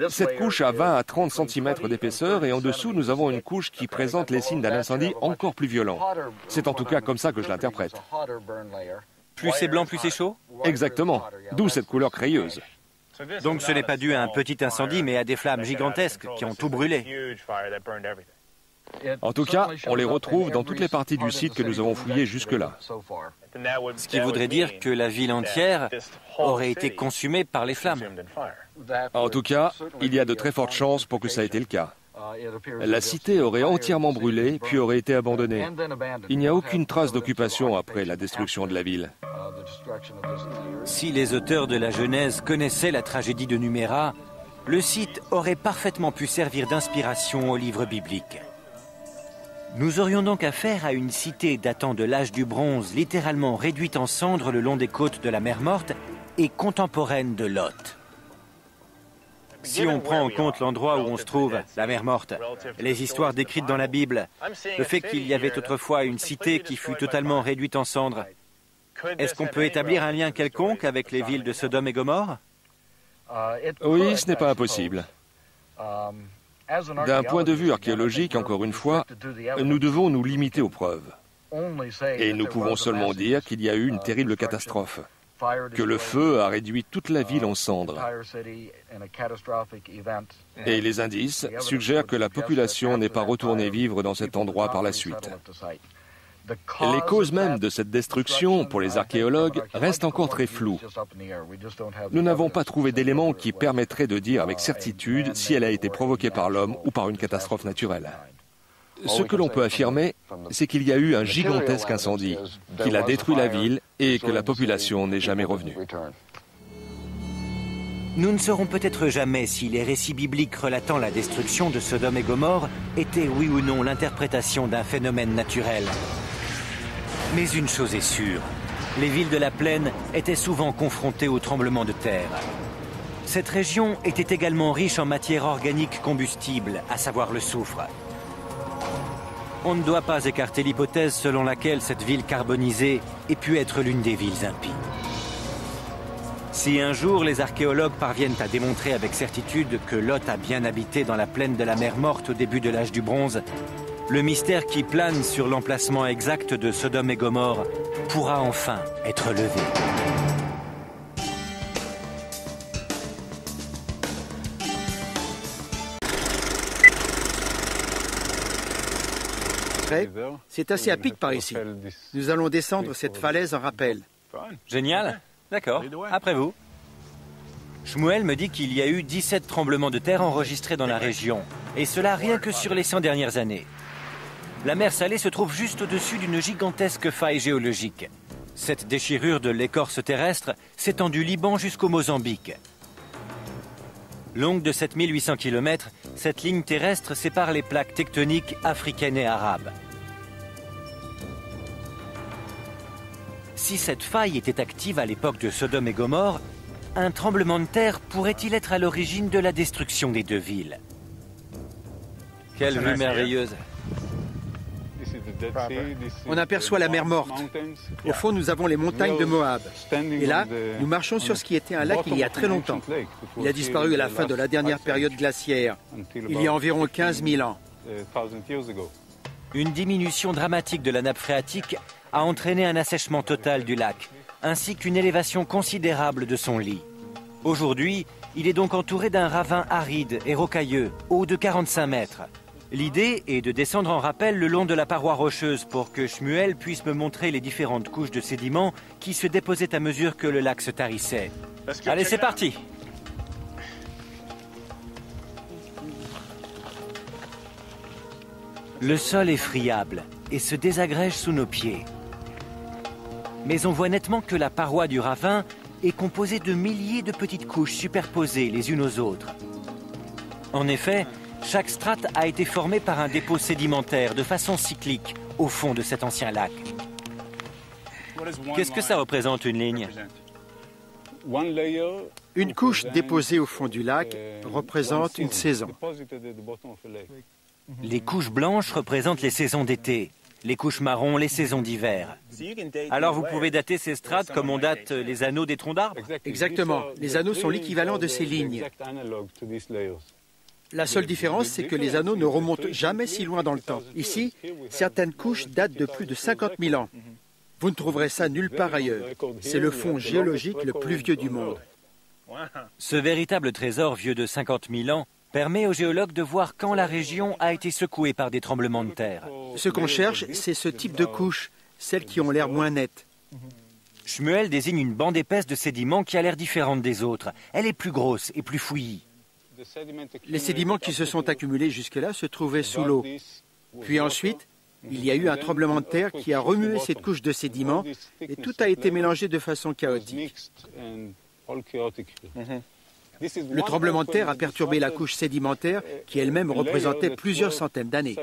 Cette couche a 20 à 30 cm d'épaisseur et en dessous, nous avons une couche qui présente les signes d'un incendie encore plus violent. C'est en tout cas comme ça que je l'interprète.
Plus c'est blanc, plus c'est chaud?
Exactement, d'où cette couleur crayeuse.
Donc ce n'est pas dû à un petit incendie, mais à des flammes gigantesques qui ont tout brûlé.
En tout cas, on les retrouve dans toutes les parties du site que nous avons fouillées jusque-là.
Ce qui voudrait dire que la ville entière aurait été consumée par les flammes.
En tout cas, il y a de très fortes chances pour que ça ait été le cas. La cité aurait entièrement brûlé, puis aurait été abandonnée. Il n'y a aucune trace d'occupation après la destruction de la ville.
Si les auteurs de la Genèse connaissaient la tragédie de Numéra, le site aurait parfaitement pu servir d'inspiration au livre biblique. Nous aurions donc affaire à une cité datant de l'âge du bronze, littéralement réduite en cendres le long des côtes de la mer Morte et contemporaine de Lot. Si on prend en compte l'endroit où on se trouve, la mer Morte, les histoires décrites dans la Bible, le fait qu'il y avait autrefois une cité qui fut totalement réduite en cendres, est-ce qu'on peut établir un lien quelconque avec les villes de Sodome et Gomorrhe?
Oui, ce n'est pas impossible. D'un point de vue archéologique, encore une fois, nous devons nous limiter aux preuves. Et nous pouvons seulement dire qu'il y a eu une terrible catastrophe, que le feu a réduit toute la ville en cendres. Et les indices suggèrent que la population n'est pas retournée vivre dans cet endroit par la suite. Les causes mêmes de cette destruction, pour les archéologues, restent encore très floues. Nous n'avons pas trouvé d'éléments qui permettraient de dire avec certitude si elle a été provoquée par l'homme ou par une catastrophe naturelle. Ce que l'on peut affirmer, c'est qu'il y a eu un gigantesque incendie, qu'il a détruit la ville et que la population n'est jamais revenue.
Nous ne saurons peut-être jamais si les récits bibliques relatant la destruction de Sodome et Gomorrhe étaient oui ou non l'interprétation d'un phénomène naturel. Mais une chose est sûre, les villes de la plaine étaient souvent confrontées aux tremblements de terre. Cette région était également riche en matière organique combustible, à savoir le soufre. On ne doit pas écarter l'hypothèse selon laquelle cette ville carbonisée ait pu être l'une des villes impies. Si un jour les archéologues parviennent à démontrer avec certitude que Lot a bien habité dans la plaine de la mer Morte au début de l'âge du bronze, le mystère qui plane sur l'emplacement exact de Sodome et Gomorrhe pourra enfin être levé.
C'est assez à pic par ici. Nous allons descendre cette falaise en rappel.
Génial. D'accord. Après vous. Shmuel me dit qu'il y a eu 17 tremblements de terre enregistrés dans la région, et cela rien que sur les 100 dernières années. La mer Salée se trouve juste au-dessus d'une gigantesque faille géologique. Cette déchirure de l'écorce terrestre s'étend du Liban jusqu'au Mozambique. Longue de 7800 km, cette ligne terrestre sépare les plaques tectoniques africaines et arabes. Si cette faille était active à l'époque de Sodome et Gomorrhe, un tremblement de terre pourrait-il être à l'origine de la destruction des deux villes? Quelle vue merveilleuse!
On aperçoit la mer Morte. Au fond, nous avons les montagnes de Moab. Et là, nous marchons sur ce qui était un lac il y a très longtemps. Il a disparu à la fin de la dernière période glaciaire, il y a environ 15 000 ans.
Une diminution dramatique de la nappe phréatique a entraîné un assèchement total du lac, ainsi qu'une élévation considérable de son lit. Aujourd'hui, il est donc entouré d'un ravin aride et rocailleux, haut de 45 mètres. L'idée est de descendre en rappel le long de la paroi rocheuse pour que Shmuel puisse me montrer les différentes couches de sédiments qui se déposaient à mesure que le lac se tarissait. Allez, c'est parti! Le sol est friable et se désagrège sous nos pieds. Mais on voit nettement que la paroi du ravin est composée de milliers de petites couches superposées les unes aux autres. En effet, chaque strate a été formée par un dépôt sédimentaire de façon cyclique au fond de cet ancien lac. Qu'est-ce que ça représente, une ligne?
Une couche déposée au fond du lac représente une saison.
Les couches blanches représentent les saisons d'été, les couches marron les saisons d'hiver. Alors vous pouvez dater ces strates comme on date les anneaux des troncs d'arbres?
Exactement. Les anneaux sont l'équivalent de ces lignes. La seule différence, c'est que les anneaux ne remontent jamais si loin dans le temps. Ici, certaines couches datent de plus de 50 000 ans. Vous ne trouverez ça nulle part ailleurs. C'est le fond géologique le plus vieux du monde.
Ce véritable trésor vieux de 50 000 ans permet aux géologues de voir quand la région a été secouée par des tremblements de terre.
Ce qu'on cherche, c'est ce type de couches, celles qui ont l'air moins nettes.
Shmuel désigne une bande épaisse de sédiments qui a l'air différente des autres. Elle est plus grosse et plus fouillie.
Les sédiments qui se sont accumulés jusque-là se trouvaient sous l'eau. Puis ensuite, il y a eu un tremblement de terre qui a remué cette couche de sédiments et tout a été mélangé de façon chaotique. Le tremblement de terre a perturbé la couche sédimentaire qui elle-même représentait plusieurs centaines d'années.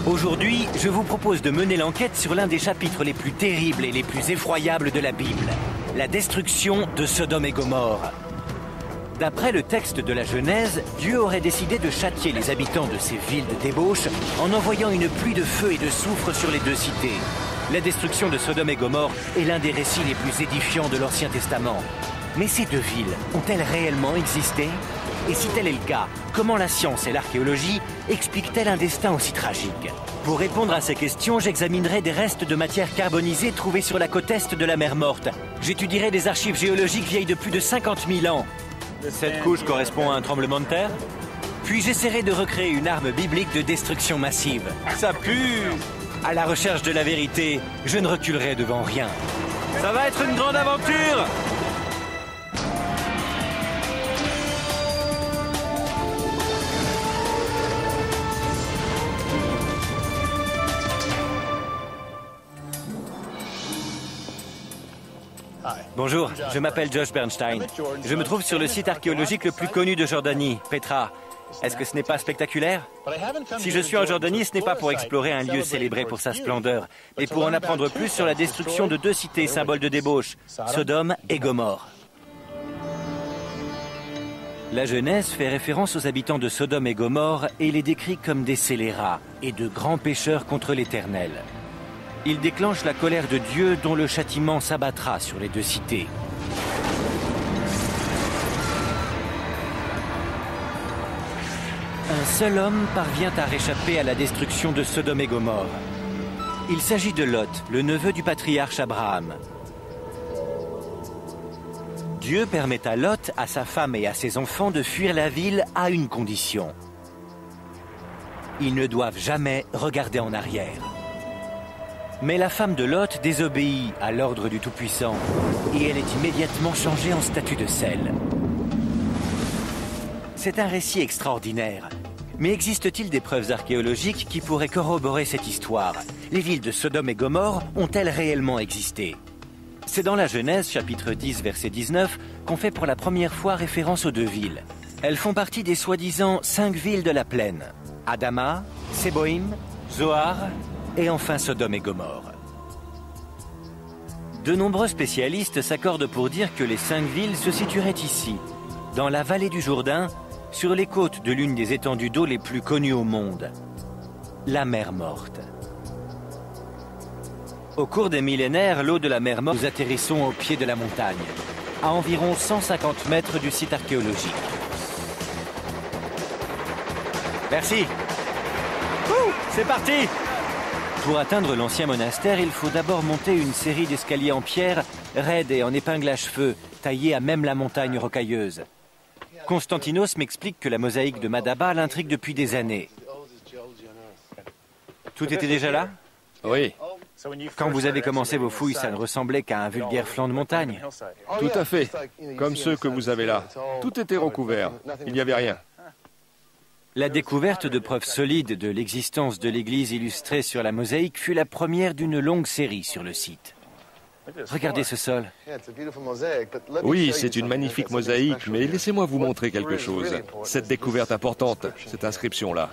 Aujourd'hui, je vous propose de mener l'enquête sur l'un des chapitres les plus terribles et les plus effroyables de la Bible, la destruction de Sodome et Gomorrhe. D'après le texte de la Genèse, Dieu aurait décidé de châtier les habitants de ces villes de débauche en envoyant une pluie de feu et de soufre sur les deux cités. La destruction de Sodome et Gomorrhe est l'un des récits les plus édifiants de l'Ancien Testament. Mais ces deux villes ont-elles réellement existé? Et si tel est le cas, comment la science et l'archéologie expliquent-elles un destin aussi tragique? Pour répondre à ces questions, j'examinerai des restes de matière carbonisée trouvés sur la côte est de la mer Morte. J'étudierai des archives géologiques vieilles de plus de 50 000 ans. Cette couche correspond à un tremblement de terre? Puis j'essaierai de recréer une arme biblique de destruction massive. Ça pue! À la recherche de la vérité, je ne reculerai devant rien. Ça va être une grande aventure! Bonjour, je m'appelle Josh Bernstein. Je me trouve sur le site archéologique le plus connu de Jordanie, Petra. Est-ce que ce n'est pas spectaculaire? Si je suis en Jordanie, ce n'est pas pour explorer un lieu célébré pour sa splendeur, mais pour en apprendre plus sur la destruction de deux cités symboles de débauche, Sodome et Gomorrhe. La Genèse fait référence aux habitants de Sodome et Gomorrhe et les décrit comme des scélérats et de grands pécheurs contre l'Éternel. Il déclenche la colère de Dieu dont le châtiment s'abattra sur les deux cités. Un seul homme parvient à réchapper à la destruction de Sodome et Gomorrhe. Il s'agit de Lot, le neveu du patriarche Abraham. Dieu permet à Lot, à sa femme et à ses enfants de fuir la ville à une condition. Ils ne doivent jamais regarder en arrière. Mais la femme de Lot désobéit à l'ordre du Tout-Puissant et elle est immédiatement changée en statue de sel. C'est un récit extraordinaire. Mais existe-t-il des preuves archéologiques qui pourraient corroborer cette histoire? Les villes de Sodome et Gomorrhe ont-elles réellement existé? C'est dans la Genèse, chapitre 10, verset 19, qu'on fait pour la première fois référence aux 2 villes. Elles font partie des soi-disant 5 villes de la plaine. Adama, Séboïm, Zoar et enfin Sodome et Gomorrhe. De nombreux spécialistes s'accordent pour dire que les 5 villes se situeraient ici, dans la vallée du Jourdain, sur les côtes de l'une des étendues d'eau les plus connues au monde, la mer Morte. Au cours des millénaires, l'eau de la mer Morte, nous atterrissons au pied de la montagne, à environ 150 mètres du site archéologique. Merci. C'est parti! Pour atteindre l'ancien monastère, il faut d'abord monter une série d'escaliers en pierre, raides et en épingle à cheveux, taillés à même la montagne rocailleuse. Constantinos m'explique que la mosaïque de Madaba l'intrigue depuis des années. Tout était déjà là?
Oui.
Quand vous avez commencé vos fouilles, ça ne ressemblait qu'à un vulgaire flanc de montagne.
Tout à fait. Comme ceux que vous avez là. Tout était recouvert. Il n'y avait rien.
La découverte de preuves solides de l'existence de l'église illustrée sur la mosaïque fut la première d'une longue série sur le site. Regardez ce sol.
Oui, c'est une magnifique mosaïque, mais laissez-moi vous montrer quelque chose. Cette découverte importante, cette inscription-là.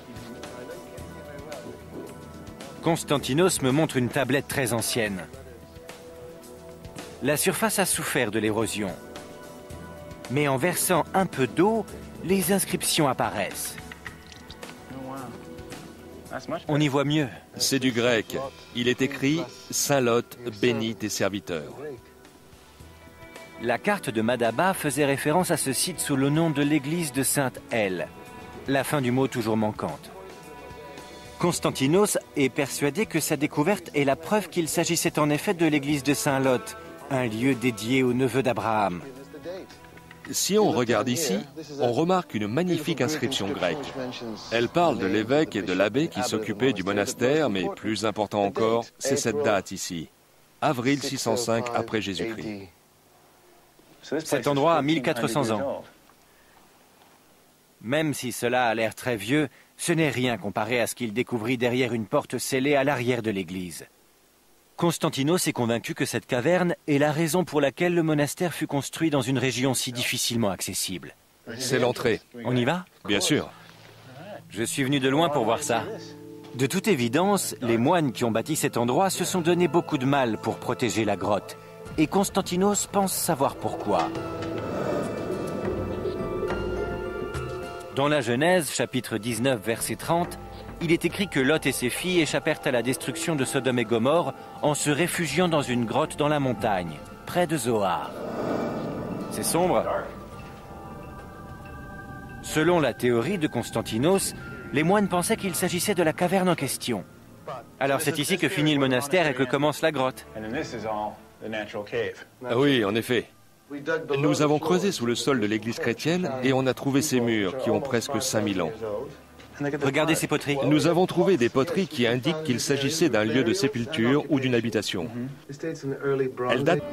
Constantinos me montre une tablette très ancienne. La surface a souffert de l'érosion. Mais en versant un peu d'eau, les inscriptions apparaissent. On y voit mieux.
C'est du grec. Il est écrit « Saint Lot, bénis tes serviteurs ».
La carte de Madaba faisait référence à ce site sous le nom de l'église de Sainte-Helle, la fin du mot toujours manquante. Constantinos est persuadé que sa découverte est la preuve qu'il s'agissait en effet de l'église de Saint-Lot, un lieu dédié au neveu d'Abraham.
Si on regarde ici, on remarque une magnifique inscription grecque. Elle parle de l'évêque et de l'abbé qui s'occupaient du monastère, mais plus important encore, c'est cette date ici, avril 605 après Jésus-Christ.
Cet endroit a 1400 ans. Même si cela a l'air très vieux, ce n'est rien comparé à ce qu'il découvrit derrière une porte scellée à l'arrière de l'église. Constantinos est convaincu que cette caverne est la raison pour laquelle le monastère fut construit dans une région si difficilement accessible.
C'est l'entrée.
On y va?
Bien sûr.
Je suis venu de loin pour voir ça. De toute évidence, les moines qui ont bâti cet endroit se sont donné beaucoup de mal pour protéger la grotte. Et Constantinos pense savoir pourquoi. Dans la Genèse, chapitre 19, verset 30, il est écrit que Lot et ses filles échappèrent à la destruction de Sodome et Gomorrhe en se réfugiant dans une grotte dans la montagne, près de Zoar. C'est sombre. Selon la théorie de Constantinos, les moines pensaient qu'il s'agissait de la caverne en question. Alors c'est ici que finit le monastère et que commence la grotte.
Ah oui, en effet. Nous avons creusé sous le sol de l'église chrétienne et on a trouvé ces murs qui ont presque 5000 ans.
Regardez ces poteries.
Nous avons trouvé des poteries qui indiquent qu'il s'agissait d'un lieu de sépulture ou d'une habitation. Elles datent...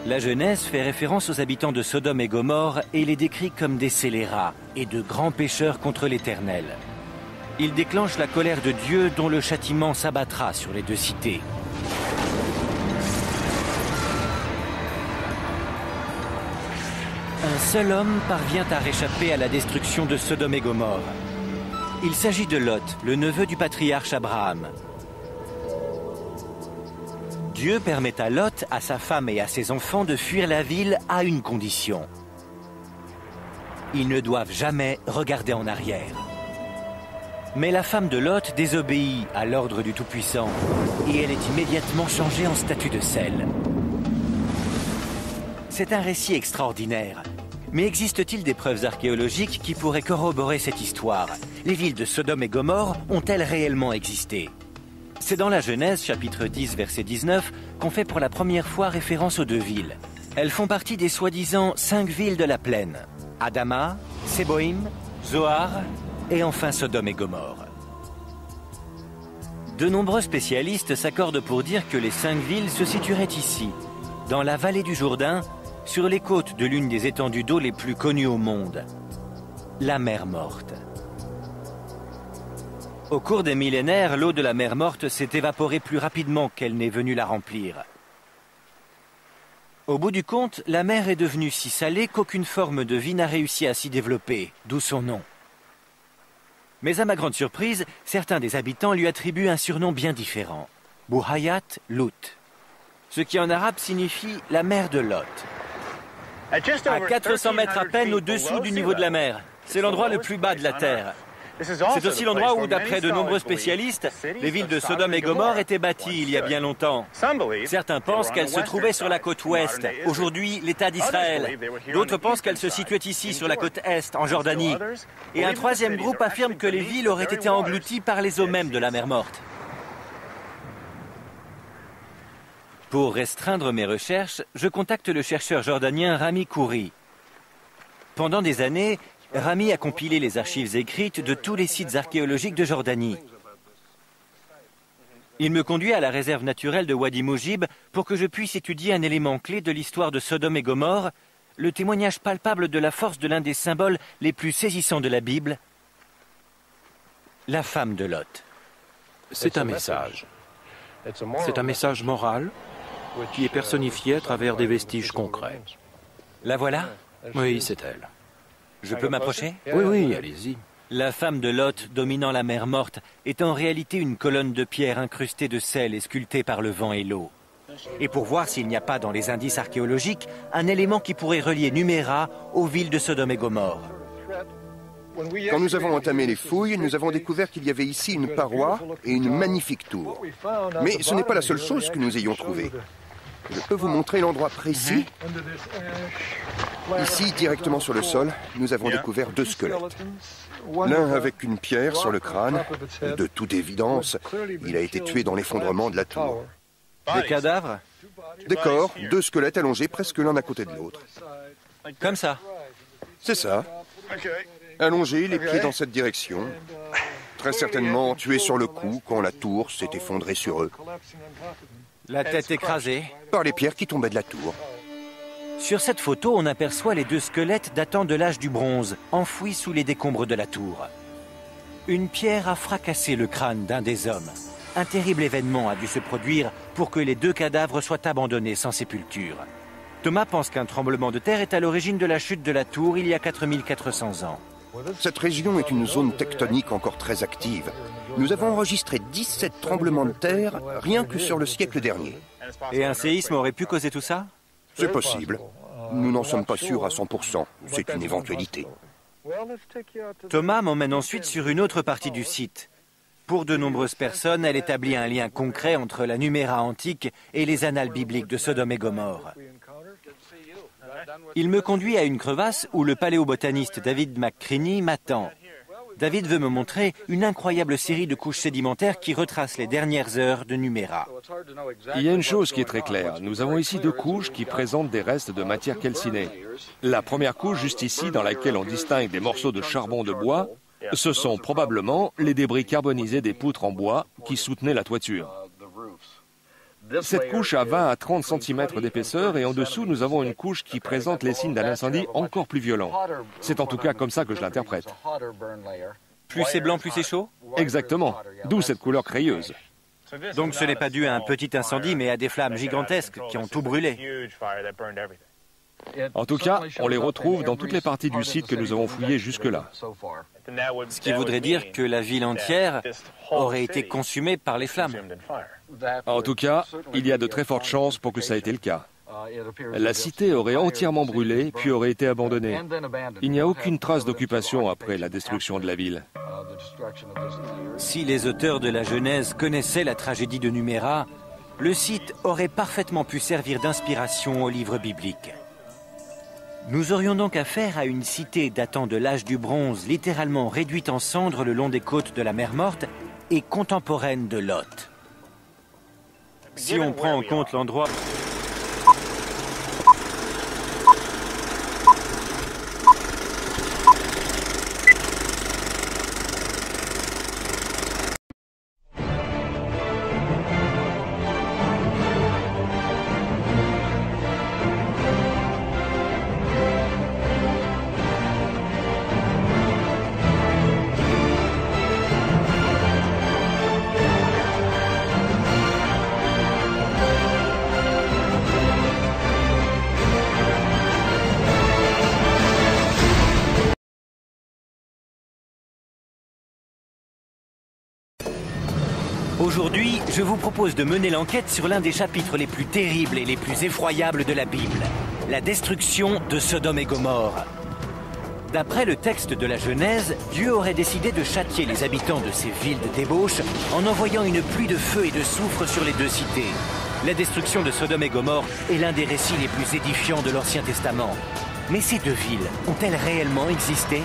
La Genèse fait référence aux habitants de Sodome et Gomorrhe et les décrit comme des scélérats et de grands pécheurs contre l'Éternel. Il déclenche la colère de Dieu dont le châtiment s'abattra sur les 2 cités. Un seul homme parvient à réchapper à la destruction de Sodome et Gomorrhe. Il s'agit de Lot, le neveu du patriarche Abraham. Dieu permet à Lot, à sa femme et à ses enfants de fuir la ville à une condition. Ils ne doivent jamais regarder en arrière. Mais la femme de Lot désobéit à l'ordre du Tout-Puissant et elle est immédiatement changée en statue de sel. C'est un récit extraordinaire. Mais existe-t-il des preuves archéologiques qui pourraient corroborer cette histoire? Les villes de Sodome et Gomorrhe ont-elles réellement existé? C'est dans la Genèse, chapitre 10, verset 19, qu'on fait pour la première fois référence aux 2 villes. Elles font partie des soi-disant 5 villes de la plaine. Adama, Séboïm, Zoar et enfin Sodome et Gomorrhe. De nombreux spécialistes s'accordent pour dire que les 5 villes se situeraient ici, dans la vallée du Jourdain, sur les côtes de l'une des étendues d'eau les plus connues au monde, la mer Morte. Au cours des millénaires, l'eau de la mer Morte s'est évaporée plus rapidement qu'elle n'est venue la remplir. Au bout du compte, la mer est devenue si salée qu'aucune forme de vie n'a réussi à s'y développer, d'où son nom. Mais à ma grande surprise, certains des habitants lui attribuent un surnom bien différent, Bouhayat Lut, ce qui en arabe signifie la mer de Lot. À 400 mètres à peine au-dessous du niveau de la mer, c'est l'endroit le plus bas de la terre. C'est aussi l'endroit où, d'après de nombreux spécialistes, les villes de Sodome et Gomorrhe étaient bâties il y a bien longtemps. Certains pensent qu'elles se trouvaient sur la côte ouest, aujourd'hui l'État d'Israël. D'autres pensent qu'elles se situaient ici, sur la côte est, en Jordanie. Et un troisième groupe affirme que les villes auraient été englouties par les eaux mêmes de la mer Morte. Pour restreindre mes recherches, je contacte le chercheur jordanien Rami Khoury. Pendant des années, Rami a compilé les archives écrites de tous les sites archéologiques de Jordanie. Il me conduit à la réserve naturelle de Wadi Moujib pour que je puisse étudier un élément clé de l'histoire de Sodome et Gomorrhe, le témoignage palpable de la force de l'un des symboles les plus saisissants de la Bible, la femme de Lot.
C'est un message. C'est un message moral qui est personnifié à travers des vestiges concrets.
La voilà?
Oui, c'est elle.
Je peux m'approcher?
Oui, allez-y.
La femme de Lot, dominant la mer Morte, est en réalité une colonne de pierre incrustée de sel et sculptée par le vent et l'eau. Et pour voir s'il n'y a pas dans les indices archéologiques un élément qui pourrait relier Numéra aux villes de Sodome et Gomorrhe.
Quand nous avons entamé les fouilles, nous avons découvert qu'il y avait ici une paroi et une magnifique tour. Mais ce n'est pas la seule chose que nous ayons trouvée. Je peux vous montrer l'endroit précis. Ici, directement sur le sol, nous avons découvert 2 squelettes. L'un avec une pierre sur le crâne. De toute évidence, il a été tué dans l'effondrement de la tour.
Des cadavres?
Des corps, 2 squelettes allongés presque l'un à côté de l'autre.
Comme ça?
C'est ça. Allongés, les pieds dans cette direction. Très certainement tués sur le cou quand la tour s'est effondrée sur eux.
La tête écrasée?
Par les pierres qui tombaient de la tour.
Sur cette photo, on aperçoit les 2 squelettes datant de l'âge du bronze, enfouis sous les décombres de la tour. Une pierre a fracassé le crâne d'un des hommes. Un terrible événement a dû se produire pour que les 2 cadavres soient abandonnés sans sépulture. Thomas pense qu'un tremblement de terre est à l'origine de la chute de la tour il y a 4400 ans.
Cette région est une zone tectonique encore très active. Nous avons enregistré 17 tremblements de terre rien que sur le siècle dernier.
Et un séisme aurait pu causer tout ça?
C'est possible. Nous n'en sommes pas sûrs à 100%. C'est une éventualité.
Thomas m'emmène ensuite sur une autre partie du site. Pour de nombreuses personnes, elle établit un lien concret entre la Numéra antique et les annales bibliques de Sodome et Gomorrhe. Il me conduit à une crevasse où le paléobotaniste David McCreaney m'attend. David veut me montrer une incroyable série de couches sédimentaires qui retracent les dernières heures de Numéra.
Il y a une chose qui est très claire. Nous avons ici 2 couches qui présentent des restes de matière calcinée. La première couche, juste ici, dans laquelle on distingue des morceaux de charbon de bois, ce sont probablement les débris carbonisés des poutres en bois qui soutenaient la toiture. Cette couche a 20 à 30 cm d'épaisseur et en dessous, nous avons une couche qui présente les signes d'un incendie encore plus violent. C'est en tout cas comme ça que je l'interprète.
Plus c'est blanc, plus c'est chaud?
Exactement, d'où cette couleur crayeuse.
Donc ce n'est pas dû à un petit incendie, mais à des flammes gigantesques qui ont tout brûlé.
En tout cas, on les retrouve dans toutes les parties du site que nous avons fouillées jusque-là.
Ce qui voudrait dire que la ville entière aurait été consumée par les flammes.
En tout cas, il y a de très fortes chances pour que ça ait été le cas. La cité aurait entièrement brûlé, puis aurait été abandonnée. Il n'y a aucune trace d'occupation après la destruction de la ville.
Si les auteurs de la Genèse connaissaient la tragédie de Numéra, le site aurait parfaitement pu servir d'inspiration au livre biblique. Nous aurions donc affaire à une cité datant de l'âge du bronze, littéralement réduite en cendres le long des côtes de la mer Morte et contemporaine de Lot. Si on prend en compte l'endroit... Aujourd'hui, je vous propose de mener l'enquête sur l'un des chapitres les plus terribles et les plus effroyables de la Bible, la destruction de Sodome et Gomorrhe. D'après le texte de la Genèse, Dieu aurait décidé de châtier les habitants de ces villes de débauche en envoyant une pluie de feu et de soufre sur les deux cités. La destruction de Sodome et Gomorrhe est l'un des récits les plus édifiants de l'Ancien Testament. Mais ces deux villes ont-elles réellement existé?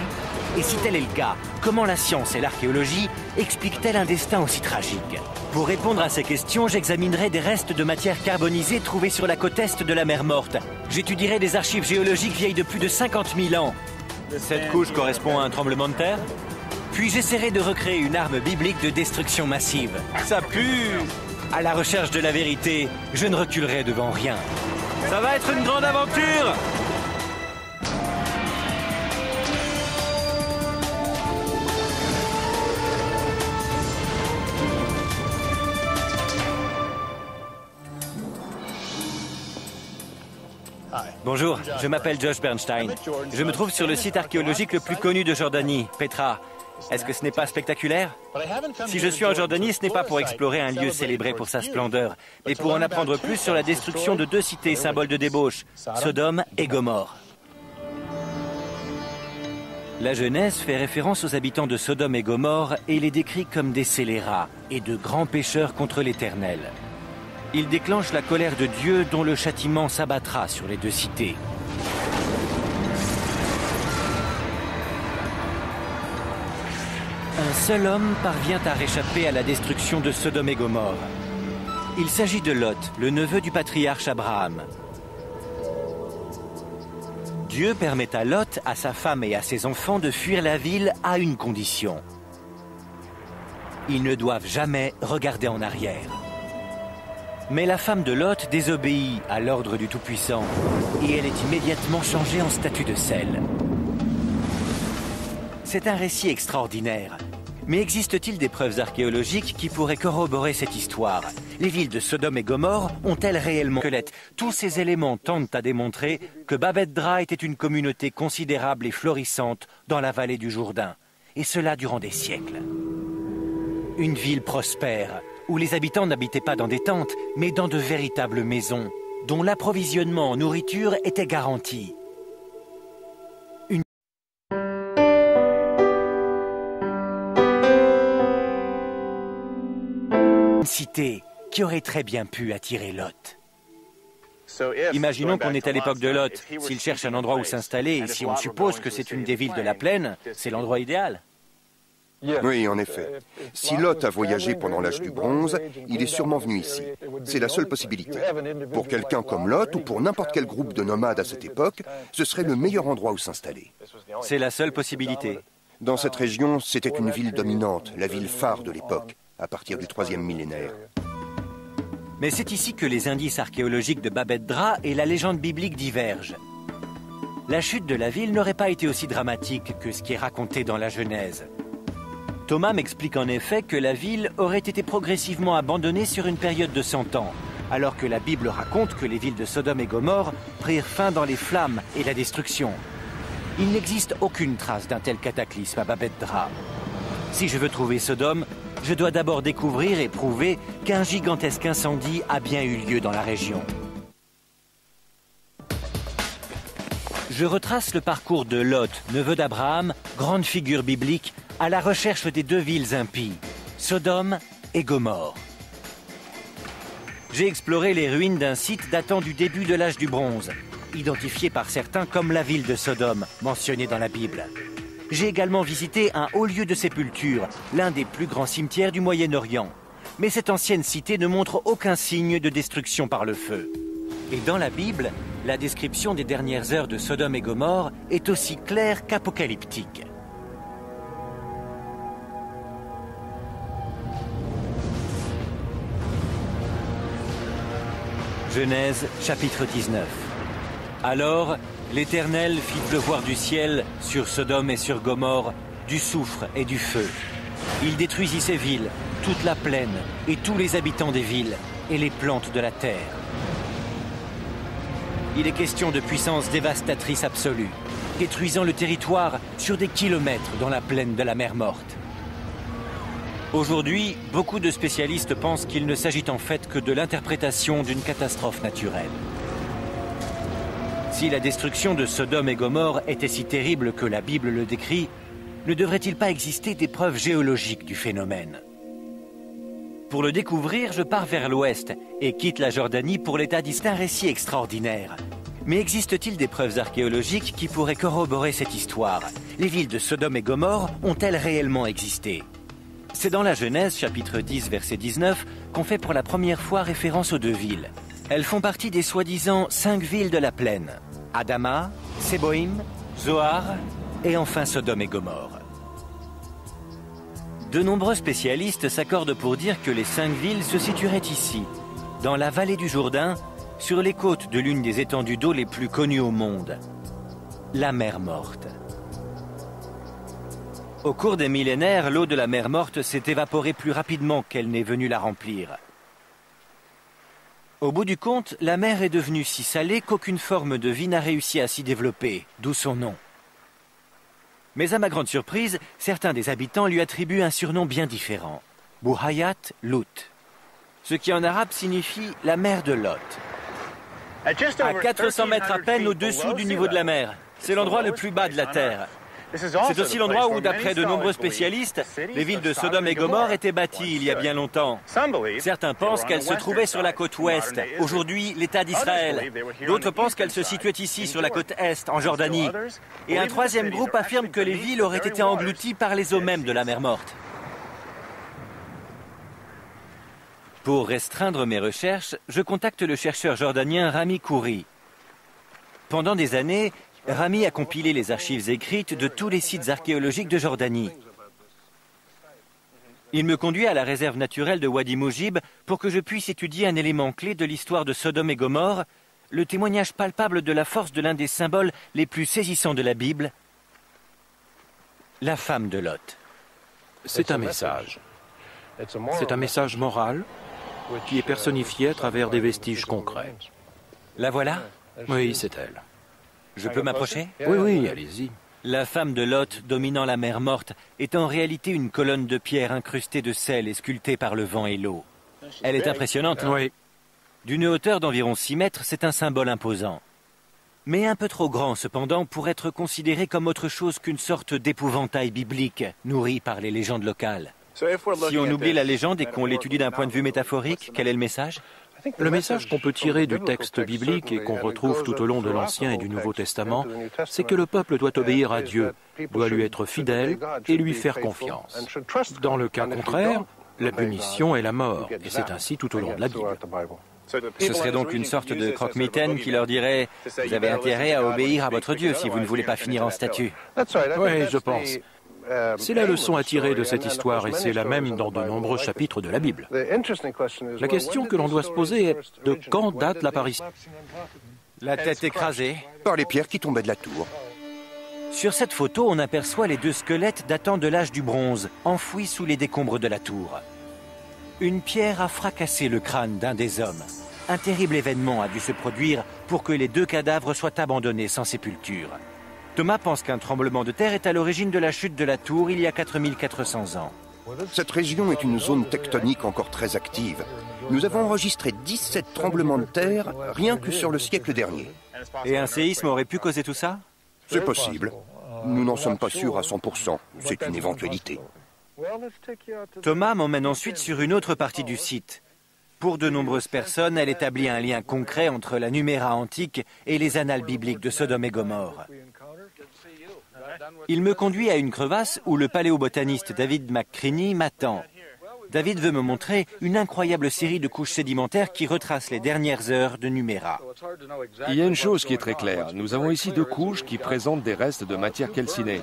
Et si tel est le cas, comment la science et l'archéologie expliquent-elles un destin aussi tragique? Pour répondre à ces questions, j'examinerai des restes de matière carbonisée trouvés sur la côte est de la mer Morte. J'étudierai des archives géologiques vieilles de plus de 50 000 ans. Cette couche correspond à un tremblement de terre? Puis j'essaierai de recréer une arme biblique de destruction massive. Ça pue! À la recherche de la vérité, je ne reculerai devant rien. Ça va être une grande aventure! Bonjour, je m'appelle Josh Bernstein. Je me trouve sur le site archéologique le plus connu de Jordanie, Petra. Est-ce que ce n'est pas spectaculaire? Si je suis en Jordanie, ce n'est pas pour explorer un lieu célébré pour sa splendeur, mais pour en apprendre plus sur la destruction de deux cités symboles de débauche, Sodome et Gomorrhe. La Genèse fait référence aux habitants de Sodome et Gomorrhe et les décrit comme des scélérats et de grands pécheurs contre l'Éternel. Il déclenche la colère de Dieu dont le châtiment s'abattra sur les deux cités. Un seul homme parvient à réchapper à la destruction de Sodome et Gomorrhe. Il s'agit de Lot, le neveu du patriarche Abraham. Dieu permet à Lot, à sa femme et à ses enfants de fuir la ville à une condition. Ils ne doivent jamais regarder en arrière. Mais la femme de Lot désobéit à l'ordre du Tout-Puissant et elle est immédiatement changée en statue de sel. C'est un récit extraordinaire. Mais existe-t-il des preuves archéologiques qui pourraient corroborer cette histoire? Les villes de Sodome et Gomorrhe ont-elles réellement squelette? Tous ces éléments tendent à démontrer que Babet-Dra était une communauté considérable et florissante dans la vallée du Jourdain, et cela durant des siècles. Une ville prospère, où les habitants n'habitaient pas dans des tentes, mais dans de véritables maisons, dont l'approvisionnement en nourriture était garanti. Une cité qui aurait très bien pu attirer Lot. Imaginons qu'on est à l'époque de Lot. S'il cherche un endroit où s'installer, et si on suppose que c'est une des villes de la plaine, c'est l'endroit idéal.
Oui, en effet. Si Lot a voyagé pendant l'âge du bronze, il est sûrement venu ici. C'est la seule possibilité. Pour quelqu'un comme Lot ou pour n'importe quel groupe de nomades à cette époque, ce serait le meilleur endroit où s'installer.
C'est la seule possibilité.
Dans cette région, c'était une ville dominante, la ville phare de l'époque, à partir du 3e millénaire.
Mais c'est ici que les indices archéologiques de Babet-Dra et la légende biblique divergent. La chute de la ville n'aurait pas été aussi dramatique que ce qui est raconté dans la Genèse. Thomas m'explique en effet que la ville aurait été progressivement abandonnée sur une période de 100 ans, alors que la Bible raconte que les villes de Sodome et Gomorrhe prirent fin dans les flammes et la destruction. Il n'existe aucune trace d'un tel cataclysme à Babet-Dra. Si je veux trouver Sodome, je dois d'abord découvrir et prouver qu'un gigantesque incendie a bien eu lieu dans la région. Je retrace le parcours de Lot, neveu d'Abraham, grande figure biblique, à la recherche des deux villes impies, Sodome et Gomorrhe. J'ai exploré les ruines d'un site datant du début de l'âge du bronze, identifié par certains comme la ville de Sodome, mentionnée dans la Bible. J'ai également visité un haut lieu de sépulture, l'un des plus grands cimetières du Moyen-Orient. Mais cette ancienne cité ne montre aucun signe de destruction par le feu. Et dans la Bible, la description des dernières heures de Sodome et Gomorrhe est aussi claire qu'apocalyptique. Genèse, chapitre 19. Alors, l'Éternel fit pleuvoir du ciel sur Sodome et sur Gomorrhe du soufre et du feu. Il détruisit ces villes, toute la plaine et tous les habitants des villes et les plantes de la terre. Il est question de puissance dévastatrice absolue, détruisant le territoire sur des kilomètres dans la plaine de la mer Morte. Aujourd'hui, beaucoup de spécialistes pensent qu'il ne s'agit en fait que de l'interprétation d'une catastrophe naturelle. Si la destruction de Sodome et Gomorrhe était si terrible que la Bible le décrit, ne devrait-il pas exister des preuves géologiques du phénomène? Pour le découvrir, je pars vers l'ouest et quitte la Jordanie pour l'état d'un récit extraordinaire. Mais existe-t-il des preuves archéologiques qui pourraient corroborer cette histoire? Les villes de Sodome et Gomorrhe ont-elles réellement existé? C'est dans la Genèse, chapitre 10, verset 19, qu'on fait pour la première fois référence aux deux villes. Elles font partie des soi-disant 5 villes de la plaine. Adama, Séboïm, Zoar et enfin Sodome et Gomorrhe. De nombreux spécialistes s'accordent pour dire que les 5 villes se situeraient ici, dans la vallée du Jourdain, sur les côtes de l'une des étendues d'eau les plus connues au monde, la mer Morte. Au cours des millénaires, l'eau de la mer Morte s'est évaporée plus rapidement qu'elle n'est venue la remplir. Au bout du compte, la mer est devenue si salée qu'aucune forme de vie n'a réussi à s'y développer, d'où son nom. Mais à ma grande surprise, certains des habitants lui attribuent un surnom bien différent, Bouhayat Lut, ce qui en arabe signifie la mer de Lot. À 400 mètres à peine au-dessous du niveau de la mer, c'est l'endroit le plus bas de la terre. C'est aussi l'endroit où, d'après de nombreux spécialistes, les villes de Sodome et Gomorrhe étaient bâties il y a bien longtemps. Certains pensent qu'elles se trouvaient sur la côte ouest, aujourd'hui l'État d'Israël. D'autres pensent qu'elles se situaient ici, sur la côte est, en Jordanie. Et un troisième groupe affirme que les villes auraient été englouties par les eaux mêmes de la mer Morte. Pour restreindre mes recherches, je contacte le chercheur jordanien Rami Khoury. Pendant des années, Rami a compilé les archives écrites de tous les sites archéologiques de Jordanie. Il me conduit à la réserve naturelle de Wadi Moujib pour que je puisse étudier un élément clé de l'histoire de Sodome et Gomorrhe, le témoignage palpable de la force de l'un des symboles les plus saisissants de la Bible, la femme de Lot.
C'est un message. C'est un message moral qui est personnifié à travers des vestiges concrets.
La voilà?
Oui, c'est elle.
Je peux m'approcher?
Oui, allez-y.
La femme de Lot, dominant la mer Morte, est en réalité une colonne de pierre incrustée de sel et sculptée par le vent et l'eau. Elle est impressionnante.
Oui.
D'une hauteur d'environ 6 mètres, c'est un symbole imposant. Mais un peu trop grand, cependant, pour être considéré comme autre chose qu'une sorte d'épouvantail biblique, nourri par les légendes locales. Si on oublie la légende et qu'on l'étudie d'un point de vue métaphorique, quel est le message?
Le message qu'on peut tirer du texte biblique et qu'on retrouve tout au long de l'Ancien et du Nouveau Testament, c'est que le peuple doit obéir à Dieu, doit lui être fidèle et lui faire confiance. Dans le cas contraire, la punition est la mort, et c'est ainsi tout au long de la Bible.
Ce serait donc une sorte de croque-mitaine qui leur dirait « Vous avez intérêt à obéir à votre Dieu si vous ne voulez pas finir en statue ».
Oui, je pense. C'est la leçon à tirer de cette histoire et c'est la même dans de nombreux chapitres de la Bible. La question que l'on doit se poser est de quand date l'apparition?
La tête écrasée.
Par les pierres qui tombaient de la tour.
Sur cette photo, on aperçoit les 2 squelettes datant de l'âge du bronze, enfouis sous les décombres de la tour. Une pierre a fracassé le crâne d'un des hommes. Un terrible événement a dû se produire pour que les 2 cadavres soient abandonnés sans sépulture. Thomas pense qu'un tremblement de terre est à l'origine de la chute de la tour il y a 4400 ans.
Cette région est une zone tectonique encore très active. Nous avons enregistré 17 tremblements de terre rien que sur le siècle dernier.
Et un séisme aurait pu causer tout ça?
C'est possible. Nous n'en sommes pas sûrs à 100%. C'est une éventualité.
Thomas m'emmène ensuite sur une autre partie du site. Pour de nombreuses personnes, elle établit un lien concret entre la numéra antique et les annales bibliques de Sodome et Gomorrhe. Il me conduit à une crevasse où le paléobotaniste David McCreaney m'attend. David veut me montrer une incroyable série de couches sédimentaires qui retracent les dernières heures de numéra.
Il y a une chose qui est très claire. Nous avons ici 2 couches qui présentent des restes de matière calcinée.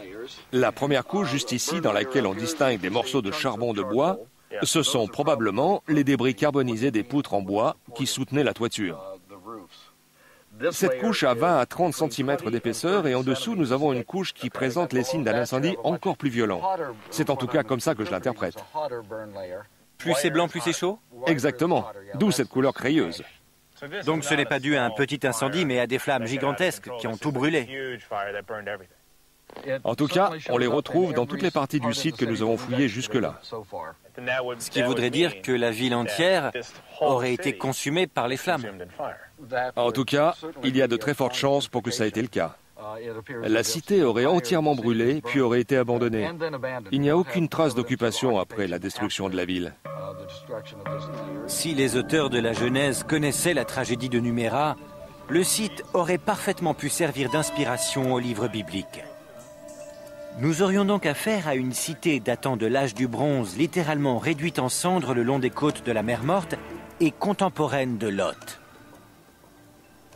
La première couche, juste ici, dans laquelle on distingue des morceaux de charbon de bois, ce sont probablement les débris carbonisés des poutres en bois qui soutenaient la toiture. Cette couche a 20 à 30 cm d'épaisseur et en dessous, nous avons une couche qui présente les signes d'un incendie encore plus violent. C'est en tout cas comme ça que je l'interprète.
Plus c'est blanc, plus c'est chaud?
Exactement, d'où cette couleur crayeuse.
Donc ce n'est pas dû à un petit incendie, mais à des flammes gigantesques qui ont tout brûlé.
En tout cas, on les retrouve dans toutes les parties du site que nous avons fouillées jusque-là.
Ce qui voudrait dire que la ville entière aurait été consumée par les flammes.
En tout cas, il y a de très fortes chances pour que ça ait été le cas. La cité aurait entièrement brûlé, puis aurait été abandonnée. Il n'y a aucune trace d'occupation après la destruction de la ville.
Si les auteurs de la Genèse connaissaient la tragédie de Numéra, le site aurait parfaitement pu servir d'inspiration au livre biblique. Nous aurions donc affaire à une cité datant de l'âge du bronze, littéralement réduite en cendres le long des côtes de la mer Morte et contemporaine de Lot.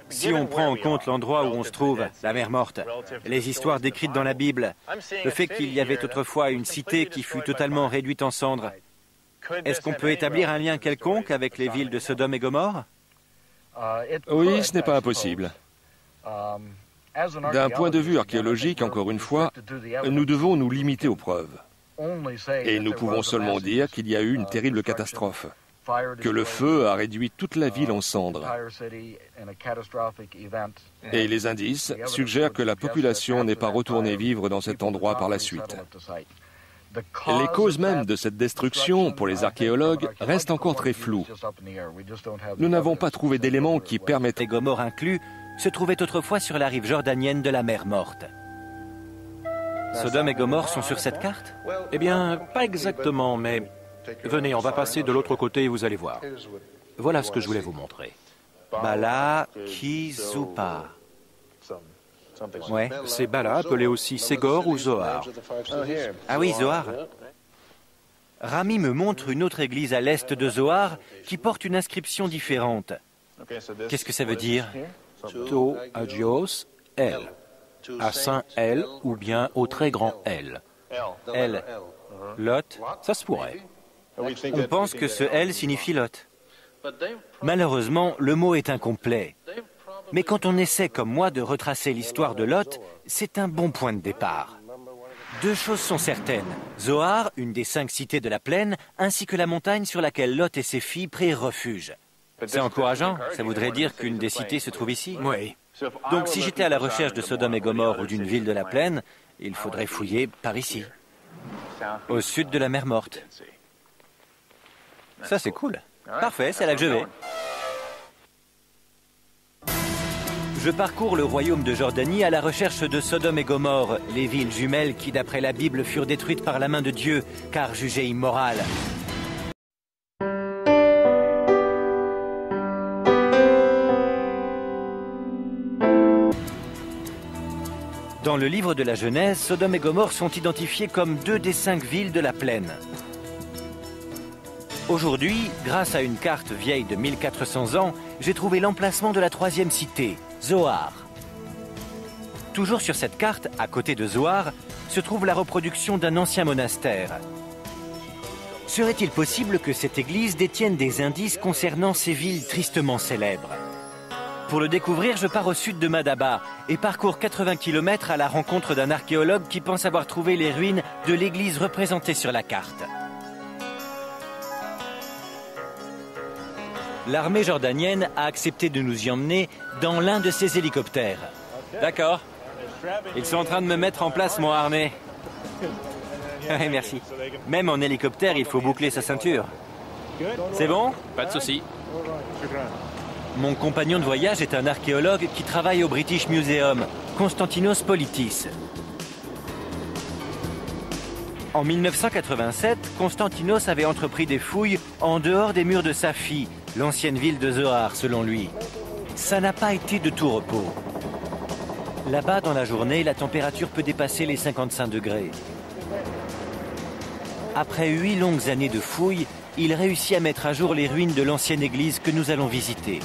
Si on prend en compte l'endroit où on se trouve, la mer Morte, les histoires décrites dans la Bible, le fait qu'il y avait autrefois une cité qui fut totalement réduite en cendres, est-ce qu'on peut établir un lien quelconque avec les villes de Sodome et Gomorrhe?
Oui, ce n'est pas impossible. D'un point de vue archéologique, encore une fois, nous devons nous limiter aux preuves. Et nous pouvons seulement dire qu'il y a eu une terrible catastrophe, que le feu a réduit toute la ville en cendres. Et les indices suggèrent que la population n'est pas retournée vivre dans cet endroit par la suite. Les causes même de cette destruction, pour les archéologues, restent encore très floues. Nous n'avons pas trouvé d'éléments qui permettent...
Et Gomorrhe inclus, se trouvaient autrefois sur la rive jordanienne de la mer Morte. Sodome et Gomorrhe sont sur cette carte?
Eh bien, pas exactement, mais venez, on va passer de l'autre côté et vous allez voir. Voilà ce que je voulais vous montrer.
Bala Ki Zupa. Ouais.
C'est Bala, appelé aussi Ségor ou Zoar.
Ah oui, Zoar. Rami me montre une autre église à l'est de Zoar qui porte une inscription différente. Qu'est-ce que ça veut dire?
To Agios L. À Saint L ou bien au très grand L.
L.
Lot, ça se pourrait.
On pense que ce L signifie Lot. Malheureusement, le mot est incomplet. Mais quand on essaie, comme moi, de retracer l'histoire de Lot, c'est un bon point de départ. Deux choses sont certaines. Zoar, une des 5 cités de la plaine, ainsi que la montagne sur laquelle Lot et ses filles prirent refuge. C'est encourageant. Ça voudrait dire qu'une des cités se trouve ici?
Oui.
Donc si j'étais à la recherche de Sodome et Gomorrhe ou d'une ville de la plaine, il faudrait fouiller par ici, au sud de la mer Morte. Ça, c'est cool. Parfait, c'est là que je vais. Je parcours le royaume de Jordanie à la recherche de Sodome et Gomorrhe, les villes jumelles qui, d'après la Bible, furent détruites par la main de Dieu, car jugées immorales. Dans le livre de la Genèse, Sodome et Gomorrhe sont identifiés comme 2 des 5 villes de la plaine. Aujourd'hui, grâce à une carte vieille de 1400 ans, j'ai trouvé l'emplacement de la 3e cité, Zoar. Toujours sur cette carte, à côté de Zoar, se trouve la reproduction d'un ancien monastère. Serait-il possible que cette église détienne des indices concernant ces villes tristement célèbres? Pour le découvrir, je pars au sud de Madaba et parcours 80 km à la rencontre d'un archéologue qui pense avoir trouvé les ruines de l'église représentée sur la carte. L'armée jordanienne a accepté de nous y emmener dans l'un de ses hélicoptères. D'accord. Ils sont en train de me mettre en place mon harnais. Oui, merci. Même en hélicoptère, il faut boucler sa ceinture. C'est bon?
Pas de souci.
Mon compagnon de voyage est un archéologue qui travaille au British Museum, Konstantinos Politis. En 1987, Konstantinos avait entrepris des fouilles en dehors des murs de Safi, l'ancienne ville de Zoar, selon lui. Ça n'a pas été de tout repos. Là-bas, dans la journée, la température peut dépasser les 55 degrés. Après 8 longues années de fouilles, il réussit à mettre à jour les ruines de l'ancienne église que nous allons visiter.